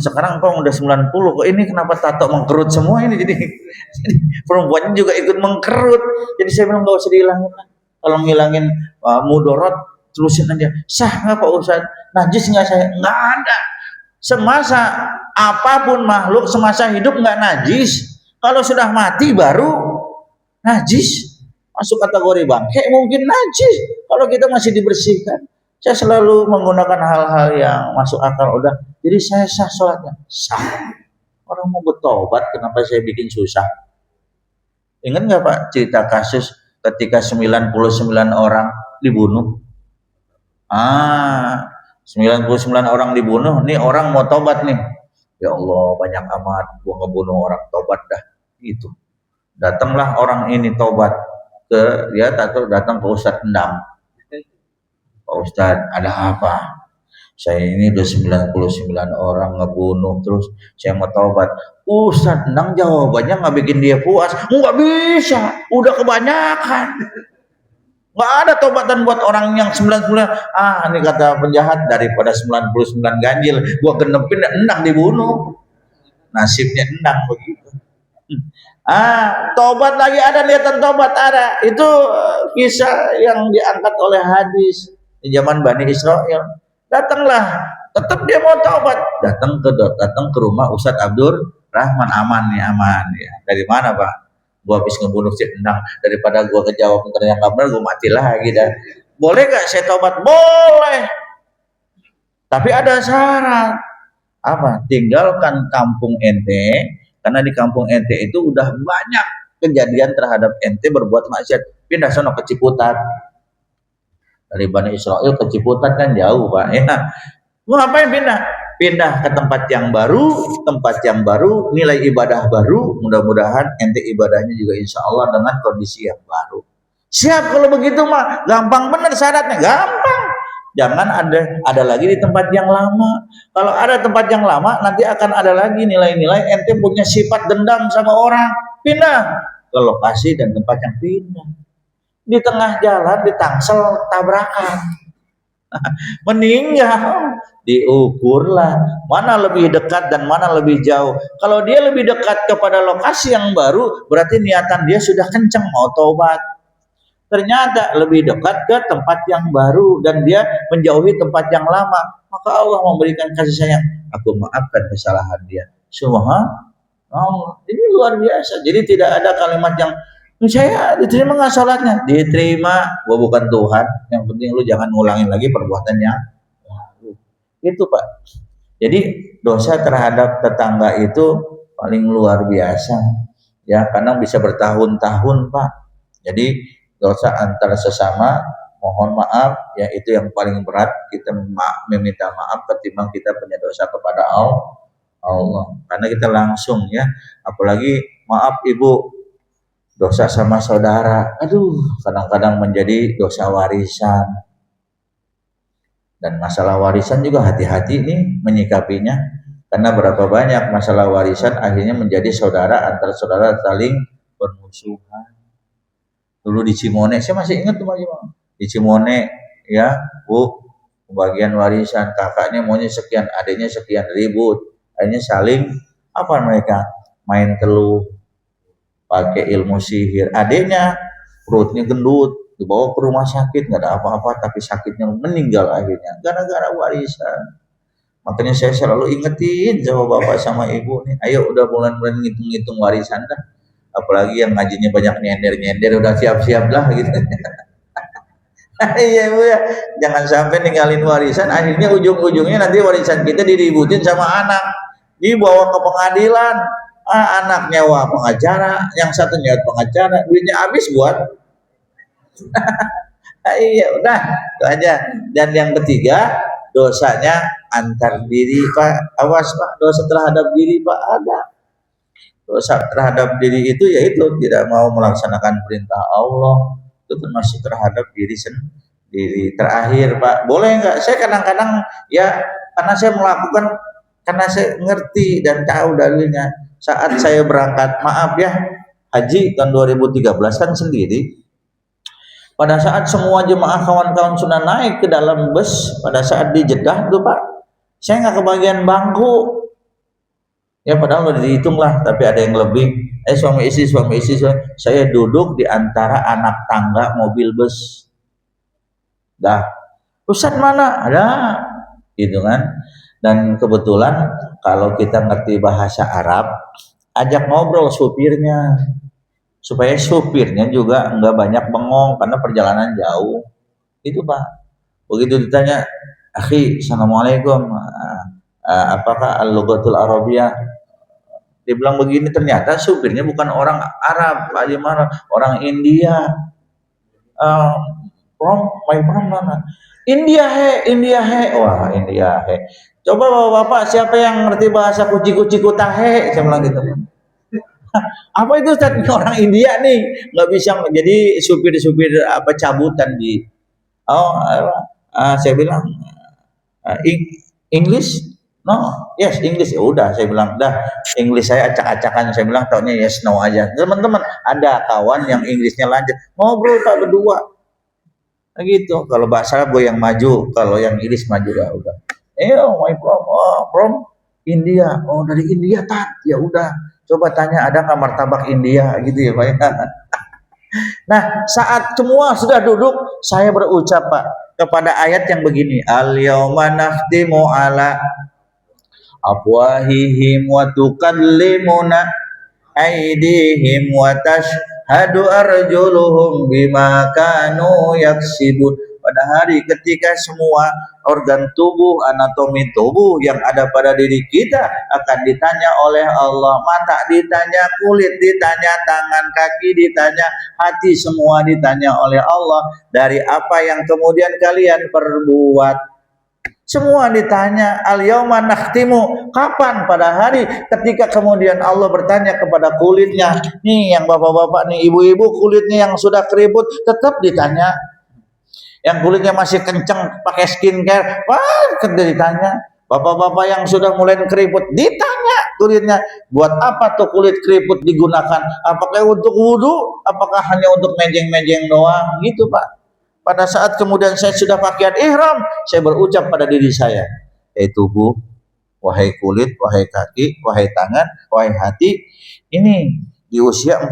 sekarang kok udah 90 kok ini kenapa tato mengkerut semua ini jadi perempuannya juga ikut mengkerut. Jadi saya bilang nggak usah dihilangin lah. Kalau ngilangin mudorot terusin aja. Sah nggak Pak Ustadz? Najis nggak saya? Nggak ada. Semasa apapun makhluk semasa hidup nggak najis. Kalau sudah mati baru najis. Masuk kategori bangke mungkin najis. Kalau kita masih dibersihkan. Saya selalu menggunakan hal-hal yang masuk akal udah. Jadi saya sah sholatnya. Sah. Orang mau bertobat kenapa saya bikin susah? Ingat nggak Pak cerita kasus ketika 99 orang dibunuh? 99 orang dibunuh. Nih orang mau tobat nih. Ya Allah banyak amat gua ngebunuh orang, tobat dah. Gitu. Datanglah orang ini tobat dia datang ke Ustadz Endam. Pak Ustadz, ada apa? Saya ini udah 99 orang ngebunuh, terus saya mau taubat. Ustadz, nang jawabannya nggak bikin dia puas. Nggak bisa, udah kebanyakan. Nggak ada taubatan buat orang yang 99. Ini kata penjahat, daripada 99 ganjil, gua genepin endang dibunuh. Nasibnya endang begitu. Tobat lagi ada, niatan tobat ada. Itu kisah yang diangkat oleh hadis. Di zaman Bani Israel, datanglah, tetap dia mau taubat, datang ke rumah Ustadz Abdur Rahman. Aman ya. Dari mana Pak? Gua habis ngebunuh si Endang, daripada gua kejawab yang nggak benar, gua mati lagi dah. Boleh gak saya taubat? Boleh, tapi ada syarat. Apa? Tinggalkan kampung ente, karena di kampung ente itu udah banyak kejadian terhadap ente berbuat maksiat. Pindah sono ke Ciputat. Dari Bani Israel ke Ciputat kan jauh Pak ya. Mau ngapain pindah? Pindah ke tempat yang baru, nilai ibadah baru. Mudah-mudahan ente ibadahnya juga insya Allah dengan kondisi yang baru. Siap kalau begitu mah, gampang bener syaratnya, gampang. Jangan ada lagi di tempat yang lama. Kalau ada tempat yang lama, nanti akan ada lagi nilai-nilai ente punya sifat dendam sama orang. Pindah ke lokasi dan tempat yang pindah. Di tengah jalan di Tangsel tabrakan, meninggal. Diukurlah mana lebih dekat dan mana lebih jauh. Kalau dia lebih dekat kepada lokasi yang baru, berarti niatan dia sudah kencang mau taubat. Ternyata lebih dekat ke tempat yang baru dan dia menjauhi tempat yang lama, maka Allah memberikan kasih sayang. Aku maafkan kesalahan dia. Subhanallah, ini luar biasa. Jadi tidak ada kalimat yang saya diterima nggak sholatnya? Diterima. Gua bukan Tuhan. Yang penting lu jangan ngulangin lagi perbuatannya. Itu Pak. Jadi dosa terhadap tetangga itu paling luar biasa. Ya, kadang bisa bertahun-tahun Pak. Jadi dosa antar sesama, mohon maaf, ya itu yang paling berat, kita meminta maaf ketimbang kita punya dosa kepada Allah. Karena kita langsung ya, apalagi maaf ibu, dosa sama saudara, aduh kadang-kadang menjadi dosa warisan. Dan masalah warisan juga hati-hati nih menyikapinya, karena berapa banyak masalah warisan akhirnya menjadi saudara, antar saudara saling bermusuhan. Dulu di Cimone, saya masih ingat tuh di Cimone ya Bu, pembagian warisan, kakaknya maunya sekian, adiknya sekian, ribut, akhirnya saling apa mereka main teluh pakai ilmu sihir. Adiknya perutnya gendut, dibawa ke rumah sakit, nggak ada apa-apa, tapi sakitnya meninggal akhirnya gara-gara warisan. Makanya saya selalu ingetin sama bapak sama ibu nih, ayo udah bulan-bulan ngitung-ngitung warisan dah. Apalagi yang ngajinya banyak nyender-nyender, udah siap-siap lah gitu. Iya Bu ya, jangan sampai ninggalin warisan, akhirnya ujung-ujungnya nanti warisan kita diributin sama anak, dibawa ke pengadilan. Anak nyewa pengacara, yang satu nyewa pengacara, duitnya habis buat. Iya udah itu aja. Dan yang ketiga, dosanya antar diri Pak. Awas Pak, dosa terhadap diri Pak ada. Dosa terhadap diri itu yaitu tidak mau melaksanakan perintah Allah, itu termasuk terhadap diri sendiri. Terakhir Pak, boleh nggak? Saya kadang-kadang ya karena saya melakukan, karena saya ngerti dan tahu dalilnya. Saat saya berangkat, maaf ya, haji tahun 2013 kan sendiri. Pada saat semua jemaah kawan-kawan sudah naik ke dalam bus, pada saat di Jeddah tuh Pak, saya nggak kebagian bangku. Ya padahal udah dihitung lah, tapi ada yang lebih. Suami istri, saya duduk di antara anak tangga mobil bus. Dah, Ustaz mana? Ada, gitu kan. Dan kebetulan kalau kita ngerti bahasa Arab, ajak ngobrol supirnya, supaya supirnya juga nggak banyak bengong karena perjalanan jauh. Itu Pak. Begitu ditanya, akhi, assalamualaikum, apakah al-lughatul arabiyah? Dia bilang begini, ternyata supirnya bukan orang Arab, Pak Jemara, orang India. From mana? India he. Wah, India he. Coba bapak-bapak siapa yang ngerti bahasa kuci-kuci kutahe? Saya bilang gitu. Apa itu Ustaz? Orang India nih, nggak bisa jadi supir-supir apa cabutan di. Saya bilang English. No, yes English. Ya udah, saya bilang dah English saya acak-acakan. Saya bilang taunya yes no aja. Teman-teman ada kawan yang Inggrisnya lanjut, ngobrol tak berdua. Nah, gitu. Kalau bahasa gue yang maju, kalau yang English maju ya udah. My from India. Oh dari India tak? Ya udah. Coba tanya ada nggak martabak India gitu ya Pak. Nah saat semua sudah duduk, saya berucap Pak kepada ayat yang begini, al-yauma nakhtimu ala afwahihim wa tukallimuna aydihim wa tashhadu arjuluhum bima kanu yaksibun. Pada hari ketika semua organ tubuh, anatomi tubuh yang ada pada diri kita akan ditanya oleh Allah. Mata ditanya, kulit ditanya, tangan kaki ditanya, hati semua ditanya oleh Allah dari apa yang kemudian kalian perbuat. Semua ditanya, al-yauma nakhtimu, kapan? Pada hari ketika kemudian Allah bertanya kepada kulitnya. Nih yang bapak-bapak nih, ibu-ibu kulitnya yang sudah keriput tetap ditanya. Yang kulitnya masih kenceng pakai skincare, ditanya. Bapak-bapak yang sudah mulai keriput ditanya kulitnya, buat apa tuh kulit keriput digunakan? Apakah untuk wudhu? Apakah hanya untuk mejeng-mejeng doang? Gitu Pak. Pada saat kemudian saya sudah pakaian ihram, saya berucap pada diri saya, tubuh, wahai kulit, wahai kaki, wahai tangan, wahai hati, ini di usia 40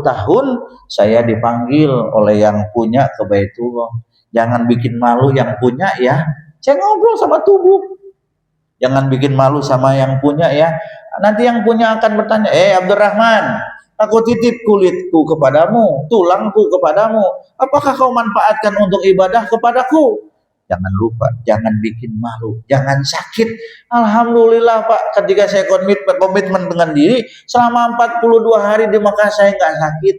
tahun saya dipanggil oleh yang punya ke Baitullah. Jangan bikin malu yang punya ya. Saya ngobrol sama tubuh. Jangan bikin malu sama yang punya ya. Nanti yang punya akan bertanya, Abdurrahman, aku titip kulitku kepadamu, tulangku kepadamu. Apakah kau manfaatkan untuk ibadah kepadaku? Jangan lupa, jangan bikin malu, jangan sakit. Alhamdulillah Pak, ketika saya komitmen dengan diri, selama 42 hari di Mekah saya nggak sakit.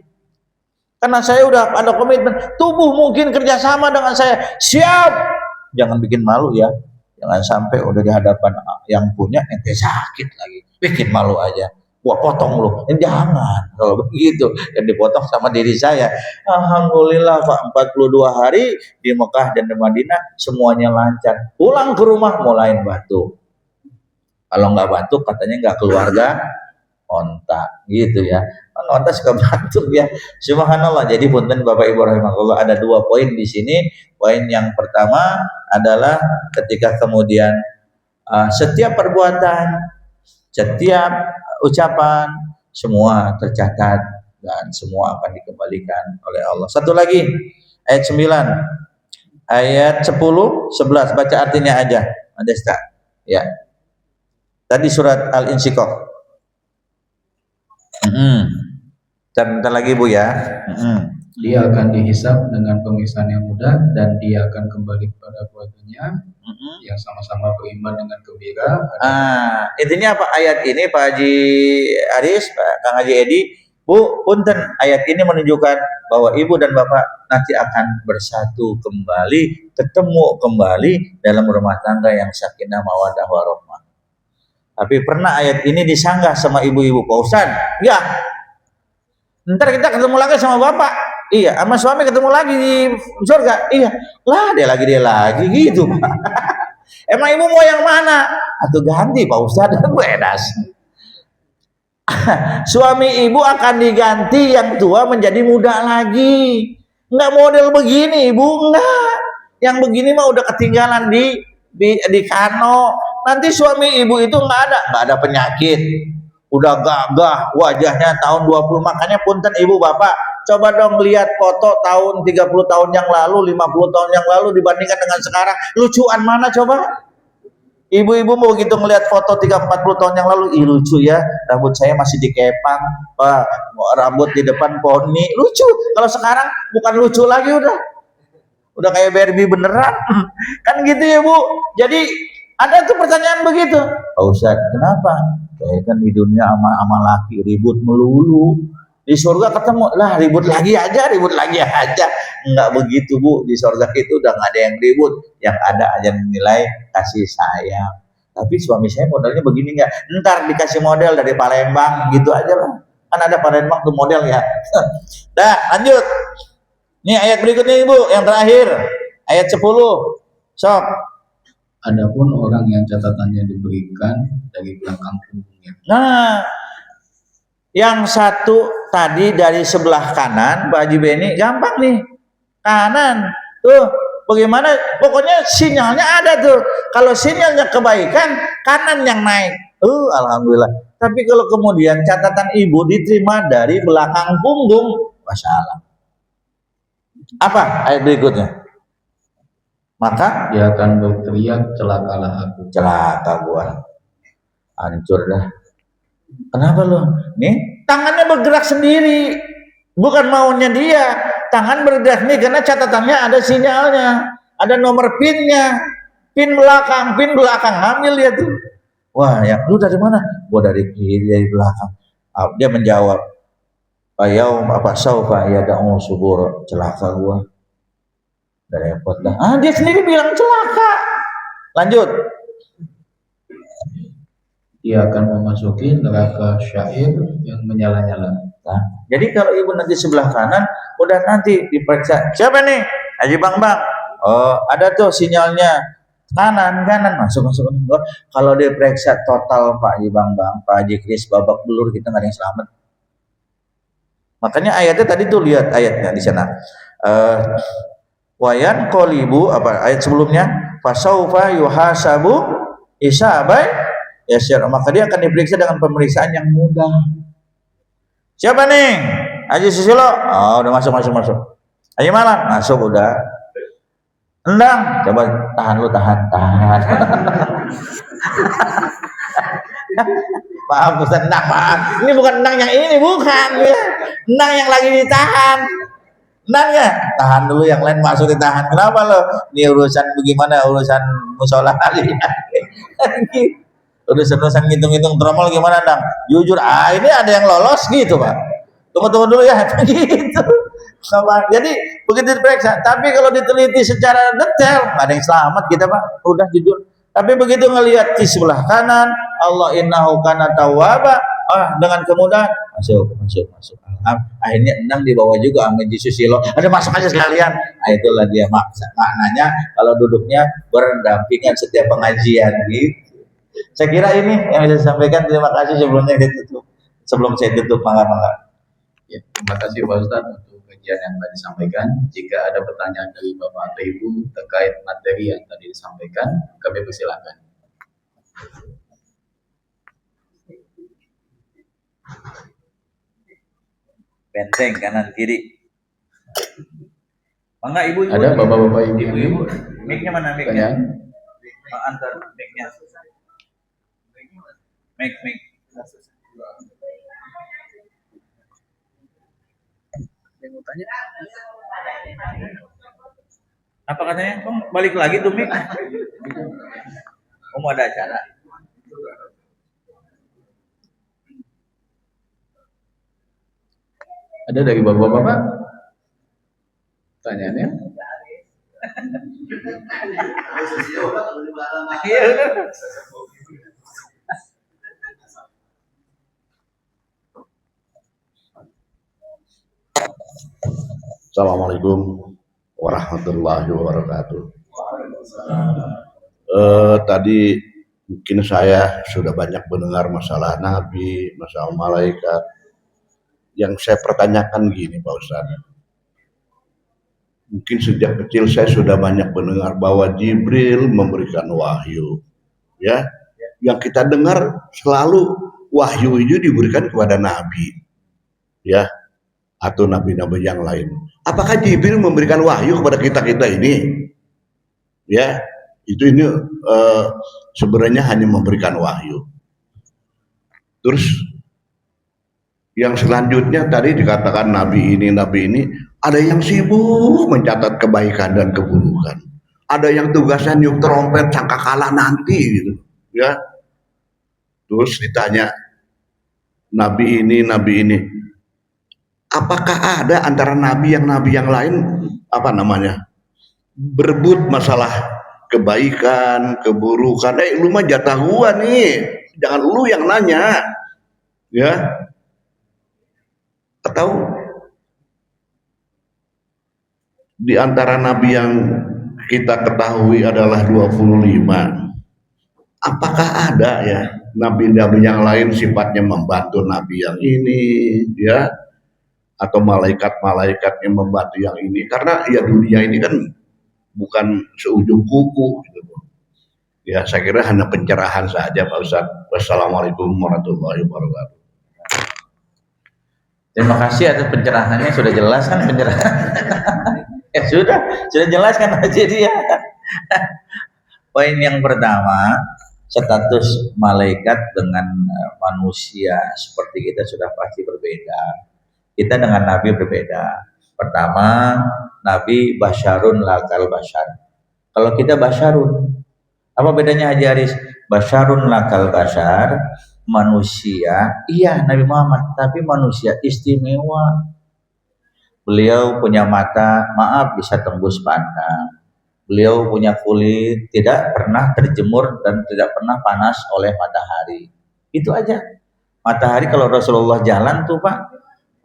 Karena saya udah ada komitmen, tubuh mungkin kerjasama dengan saya, siap. Jangan bikin malu ya, jangan sampai udah di hadapan yang punya ente sakit lagi, bikin malu aja. Wah potong lu, jangan kalau begitu, yang dipotong sama diri saya. Alhamdulillah Pak, 42 hari di Mekah dan di Madinah semuanya lancar. Pulang ke rumah mulai batuk. Kalau nggak batuk katanya nggak keluarga onta gitu ya. Onta suka batuk ya. Subhanallah. Jadi punten Bapak Ibu rahimahullah, ada 2 poin di sini. Poin yang pertama adalah ketika kemudian setiap perbuatan, setiap ucapan semua tercatat dan semua akan dikembalikan oleh Allah. Satu lagi ayat 9, ayat 10, 11 baca artinya aja. Ada tak? Ya. Tadi surat Al-Insyiqaq. Bentar lagi Bu ya. Dia akan dihisab dengan pemisahan yang mudah dan dia akan kembali kepada keluarganya yang sama-sama beriman dengan gembira. Intinya apa ayat ini Pak Haji Aris, Pak Kang Haji Edi, Bu, punten ayat ini menunjukkan bahwa ibu dan bapak nanti akan bersatu kembali, ketemu kembali dalam rumah tangga yang sakinah mawaddah warahmah. Tapi pernah ayat ini disanggah sama ibu-ibu, Pak Ustaz? Ya. Ntar kita ketemu lagi sama bapak. Iya, sama suami ketemu lagi di surga. Iya, lah dia lagi gitu Pak. Emang ibu mau yang mana? Atau ganti Pak Ustadz, bedas. Suami ibu akan diganti yang tua menjadi muda lagi. Enggak model begini ibu, enggak. Yang begini mah udah ketinggalan di kano. Nanti suami ibu itu enggak ada penyakit. Udah gagah wajahnya tahun 20, makanya punten ibu bapak, coba dong lihat foto tahun 30 tahun yang lalu, 50 tahun yang lalu dibandingkan dengan sekarang, lucuan mana coba? Ibu-ibu mau gitu ngelihat foto 30-40 tahun yang lalu, ih lucu ya, rambut saya masih dikepang, rambut di depan poni, lucu. Kalau sekarang bukan lucu lagi, udah kayak Barbie beneran. Kan gitu ya Bu. Jadi ada tuh pertanyaan begitu, Pak Ustadz, kenapa? Saya kan di dunia sama laki ribut melulu, di surga ketemu lah ribut lagi aja. Enggak begitu Bu, di surga itu udah nggak ada yang ribut, yang ada aja nilai kasih sayang. Tapi suami saya modelnya begini nggak, ntar dikasih model dari Palembang gitu aja lah, kan ada Palembang tuh model ya. Dah lanjut, nih ayat berikutnya Ibu, yang terakhir ayat 10, sok. Adapun orang yang catatannya diberikan dari belakang punggungnya. Nah, yang satu tadi dari sebelah kanan, Pak Haji Beni, gampang nih, kanan, tuh, bagaimana, pokoknya sinyalnya ada tuh, kalau sinyalnya kebaikan, kanan yang naik, alhamdulillah. Tapi kalau kemudian catatan ibu diterima dari belakang punggung, masalah. Apa ayat berikutnya? Maka dia akan berteriak, celakalah aku. Celaka gua, hancur dah. Kenapa lo? Nih tangannya bergerak sendiri, bukan maunya dia. Tangan bergerak nih karena catatannya ada sinyalnya, ada nomor pinnya, pin belakang, ambil dia tuh. Wah, ya lu dari mana? Gua dari kiri, dari belakang. Dia menjawab, yaum apa saufa yad'u subur, celaka gua. Udah repot dah. Dia sendiri bilang celaka. Lanjut. Dia akan memasuki neraka syair yang menyala-nyala. Nah, jadi kalau ibu nanti sebelah kanan, udah nanti diperiksa. Siapa nih? Haji Bang. Oh, ada tuh sinyalnya. Kanan, masuk. Oh, kalau diperiksa total Pak Haji Bang, Pak Haji Kris babak belur, kita nggak ada yang selamat. Makanya ayatnya tadi tuh, lihat ayatnya di sana. Wayan qolibu, apa ayat sebelumnya, fasaufa yuhasabu isabai yasir, maka dia akan diperiksa dengan pemeriksaan yang mudah. Siapa nih? Haji Susilo. Oh, udah masuk. Haji Malang masuk udah. Endang, coba tahan. Maaf Ustaz, maaf. Ini bukan endang yang ini, bukan ya. Endang yang lagi ditahan. Nah ya, tahan dulu yang lain masuk ditahan. Kenapa lo? Ini urusan bagaimana urusan musola kali. Urusan ngitung-ngitung tromol gimana dang? Jujur, ini ada yang lolos gitu pak. Tunggu dulu ya, gitu. Jadi begitu diperiksa. Tapi kalau diteliti secara detail, nggak ada yang selamat kita pak. Udah jujur. Tapi begitu ngelihat di sebelah kanan, Allah innahu kana tawwaba, dengan kemudahan masuk. Akhirnya endang dibawa juga sama Susilo. Ada masuk aja sekalian. Itulah dia maknanya kalau duduknya berdampingan setiap pengajian gitu. Saya kira ini yang bisa saya sampaikan. Terima kasih sebelumnya ditutup. Sebelum saya tutup, mangga. Ya, terima kasih Pak Ustadz untuk kajian yang tadi disampaikan. Jika ada pertanyaan dari Bapak atau Ibu terkait materi yang tadi disampaikan, kami persilakan. Benteng kanan kiri. Mangga ibu. Ada bapak-bapak ibu. Mic-nya mana mic-nya? Antar mic-nya. Mic. Yang mau tanya? Apa katanya? Kok balik lagi tuh mic? Mau ada acara? Ada dari bapak-bapak? Tanyaannya? Assalamualaikum warahmatullahi wabarakatuh. Tadi mungkin saya sudah banyak mendengar masalah Nabi, masalah malaikat. Yang saya pertanyakan gini Pak Ustadz. Mungkin sejak kecil saya sudah banyak mendengar bahwa Jibril memberikan wahyu. Ya, yang kita dengar selalu wahyu itu diberikan kepada Nabi. Ya, atau nabi-nabi yang lain. Apakah Jibril memberikan wahyu kepada kita ini? Ya, ini sebenarnya hanya memberikan wahyu. Terus yang selanjutnya tadi dikatakan nabi ini ada yang sibuk mencatat kebaikan dan keburukan. Ada yang tugasnya niup trompet sangkakala nanti gitu, ya. Terus ditanya nabi ini apakah ada antara nabi yang lain berebut masalah kebaikan, keburukan? Lu mah jatah gua nih, jangan lu yang nanya, ya. Atau di antara nabi yang kita ketahui adalah 25, apakah ada ya nabi-nabi yang lain sifatnya membantu nabi yang ini, ya, atau malaikat-malaikat yang membantu yang ini? Karena ya dunia ini kan bukan seujung kuku gitu. Ya, saya kira hanya pencerahan saja Pak Ustadz. Wassalamualaikum warahmatullahi wabarakatuh. Terima kasih atas pencerahannya, sudah jelas kan pencerahan. sudah jelas kan jadi ya. Poin yang pertama, status malaikat dengan manusia seperti kita sudah pasti berbeda. Kita dengan nabi berbeda. Pertama, nabi basyarun lakal basyar. Kalau kita basyarun, apa bedanya Haji Aris? Basyarun lakal basyar, manusia, iya Nabi Muhammad, tapi manusia istimewa. Beliau punya mata, maaf, bisa tembus pandang. Beliau punya kulit, tidak pernah terjemur dan tidak pernah panas oleh matahari. Itu aja. Matahari kalau Rasulullah jalan tuh Pak,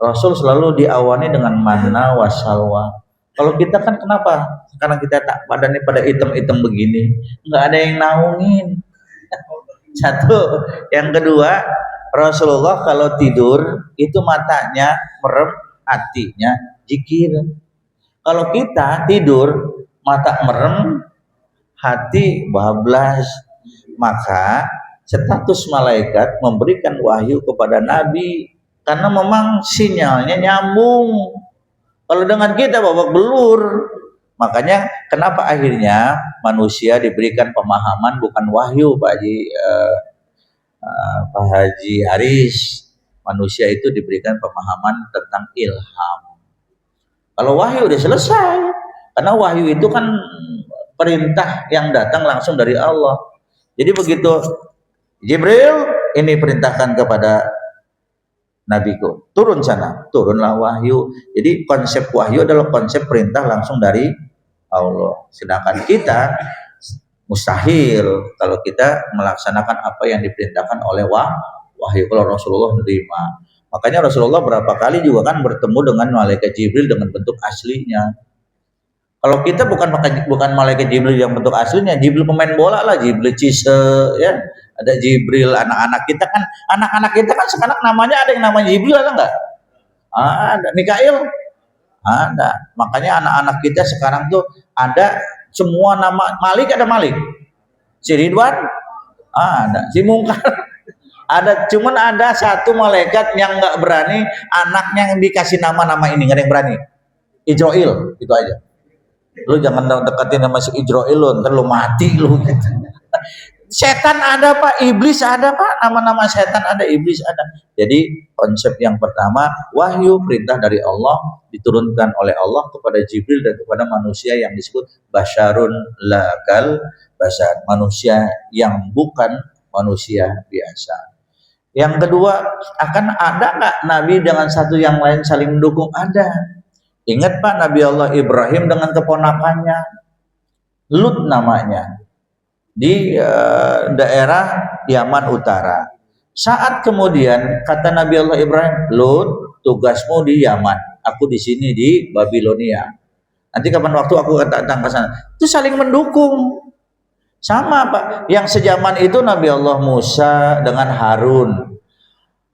Rasul selalu diawani dengan manna wasalwa. Kalau kita kan kenapa? Karena kita tak badannya pada hitam-hitam begini, nggak ada yang naungin. Satu. Yang kedua, Rasulullah kalau tidur itu matanya merem, hatinya zikir. Kalau kita tidur mata merem, hati bablas, maka status malaikat memberikan wahyu kepada Nabi karena memang sinyalnya nyambung. Kalau dengan kita babak belur, makanya kenapa akhirnya manusia diberikan pemahaman bukan wahyu, Pak Haji Haris. Manusia itu diberikan pemahaman tentang ilham. Kalau wahyu udah selesai. Karena wahyu itu kan perintah yang datang langsung dari Allah. Jadi begitu Jibril ini perintahkan kepada nabiku, turun sana, turunlah wahyu. Jadi konsep wahyu adalah konsep perintah langsung dari Allah. Sedangkan kita mustahil kalau kita melaksanakan apa yang diperintahkan oleh wahyu. Kalau Rasulullah menerima, makanya Rasulullah berapa kali juga kan bertemu dengan malaikat Jibril dengan bentuk aslinya. Kalau kita bukan malaikat Jibril yang bentuk aslinya, Jibril pemain bola lah, Jibril Cise, ya. Ada Jibril anak-anak kita kan sekarang namanya ada yang namanya Jibril, ada nggak? Ada Mikail, ada. Makanya anak-anak kita sekarang tuh ada semua nama Malik, ada Malik, si Ridwan ada, si Mungkar ada. Cuman ada satu malaikat yang nggak berani anaknya yang dikasih nama ini, nggak ada yang berani. Ijroil, itu aja. Lu jangan deketin sama si Ijroil lu, ntar lu mati lu gitu. Setan ada Pak, iblis ada Pak, nama-nama setan ada, iblis ada. Jadi konsep yang pertama, wahyu perintah dari Allah diturunkan oleh Allah kepada Jibril dan kepada manusia yang disebut basyarun lakal basyar, manusia yang bukan manusia biasa. Yang kedua, akan ada nggak Nabi dengan satu yang lain saling mendukung? Ada. Ingat Pak, Nabi Allah Ibrahim dengan keponakannya Lut namanya di daerah Yaman Utara. Saat kemudian kata Nabi Allah Ibrahim, Lut, tugasmu di Yaman, aku di sini di Babilonia. Nanti kapan waktu aku datang ke sana. Itu saling mendukung. Sama Pak, yang sejaman itu Nabi Allah Musa dengan Harun.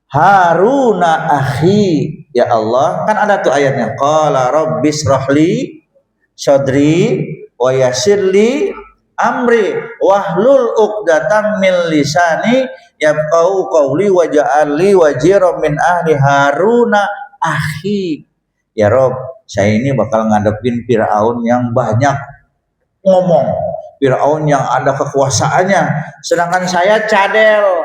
Haruna akhi, ya Allah, kan ada tuh ayatnya, qala rabbis rohli sodri wa yassirli amri wahlul uqdatam min lisani yafqahu qawli waja'alli wajiran min ahli Haruna akhi. Ya Rob, saya ini bakal ngadepin Firaun yang banyak ngomong, Firaun yang ada kekuasaannya, sedangkan saya cadel.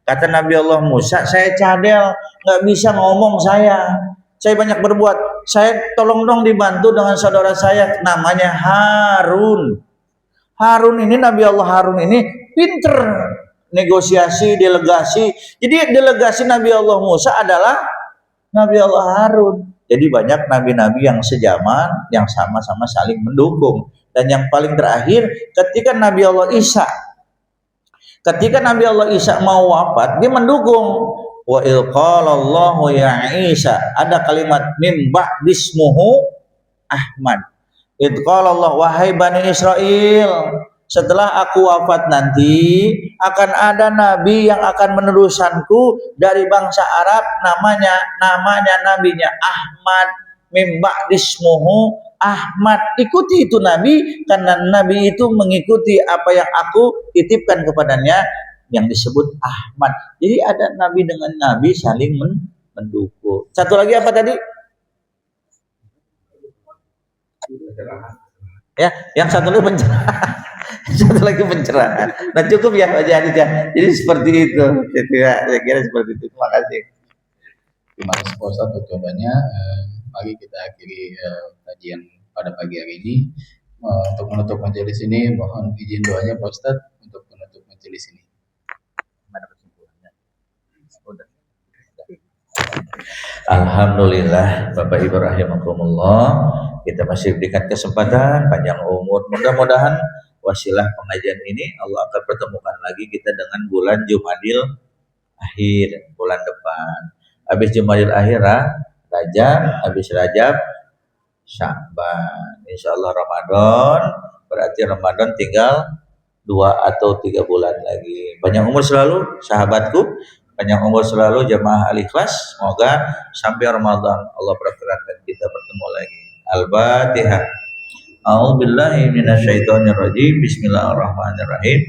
Kata Nabi Allah Musa, saya cadel, nggak bisa ngomong saya banyak berbuat. Saya tolong dong dibantu dengan saudara saya, namanya Harun. Harun ini, Nabi Allah Harun ini pinter negosiasi, delegasi. Jadi delegasi Nabi Allah Musa adalah Nabi Allah Harun. Jadi banyak nabi-nabi yang sejaman, yang sama-sama saling mendukung. Dan yang paling terakhir, ketika Nabi Allah Isa mau wafat, dia mendukung. Wa il qala Allahu ya Isa, ada kalimat mim ba'dismuhu Ahmad. Id qala Allah, wahai Bani Israel, setelah aku wafat nanti akan ada nabi yang akan meneruskanku dari bangsa Arab, namanya nabinya Ahmad, mim ba'dismuhu Ahmad. Ikuti itu nabi, karena nabi itu mengikuti apa yang aku titipkan kepadanya yang disebut Ahmad. Jadi ada nabi dengan nabi saling mendukung. Satu lagi apa tadi? Ya, yang satu lagi pencerahan. Satu lagi pencerahan. Nah cukup ya Pak Jadid ya. Jadi seperti itu. Saya kira seperti itu. Terima kasih. Terima kasih Pak Ustadz jawabannya. Mari kita akhiri kajian pada pagi hari ini. Untuk menutup majelis ini, mohon izin doanya Pak Ustadz untuk menutup majelis ini. Alhamdulillah Bapak Ibu rahimakumullah, kita masih diberikan kesempatan panjang umur. Mudah-mudahan wasilah pengajian ini Allah akan pertemukan lagi kita dengan bulan Jumadil akhir, bulan depan. Habis Jumadil akhir Rajab, habis Rajab Sya'ban, insyaallah Ramadan. Berarti Ramadan tinggal 2 atau 3 bulan lagi. Panjang umur selalu sahabatku, panjang umur selalu jamaah Al-Ikhlas. Semoga sampai Ramadan Allah perkenankan kita bertemu lagi. Al-Fatihah. A'udzubillahi minasyaitonirrajim. Bismillahirrahmanirrahim.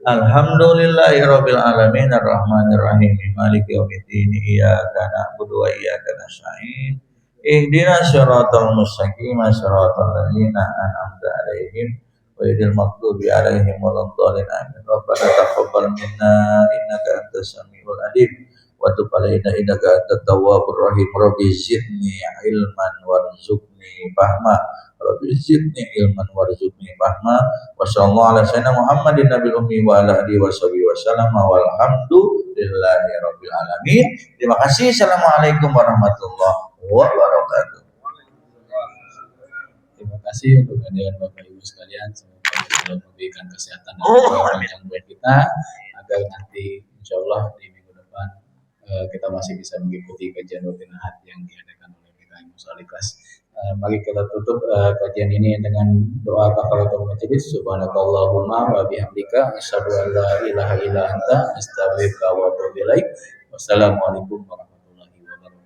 Alhamdulillahirabbil alamin arrahmanirrahim maliki yaumiddin iyyaka na'budu wa iyyaka nasta'in ihdinas siratal mustaqim siratal ladzina an'amta 'alaihim ghairil maghdubi 'alaihim waladdallin amin. Rabbana taqabbal minna innaka antas samiul alim wa tub alaina innaka antat tawwabur rahim. Rabbi zidni ilman warzuqni fahma. Rabbi zidni ilman warzuqni fahma. Wa sallallahu ala sayyidina Muhammadin nabiyil ummi wa ala alihi washabihi wasallam walhamdulillahi rabbil alamin. Terima kasih. Assalamualaikum warahmatullahi wabarakatuh. Terima kasih untuk kehadiran Bapak Ibu sekalian. Semoga Allah memberikan kesehatan dan kelancaran buat kita agar nanti insya Allah di minggu depan kita masih bisa mengikuti kajian rutin ahad yang diadakan oleh PKI Musaliklas. Mari kita tutup kajian ini dengan doa kafaratul majelis. Subhanakallahumma wa bihamdika asyhadu an la ilaha illa anta astaghfiruka wa atubu ilaik. Wassalamualaikum warahmatullahi wabarakatuh.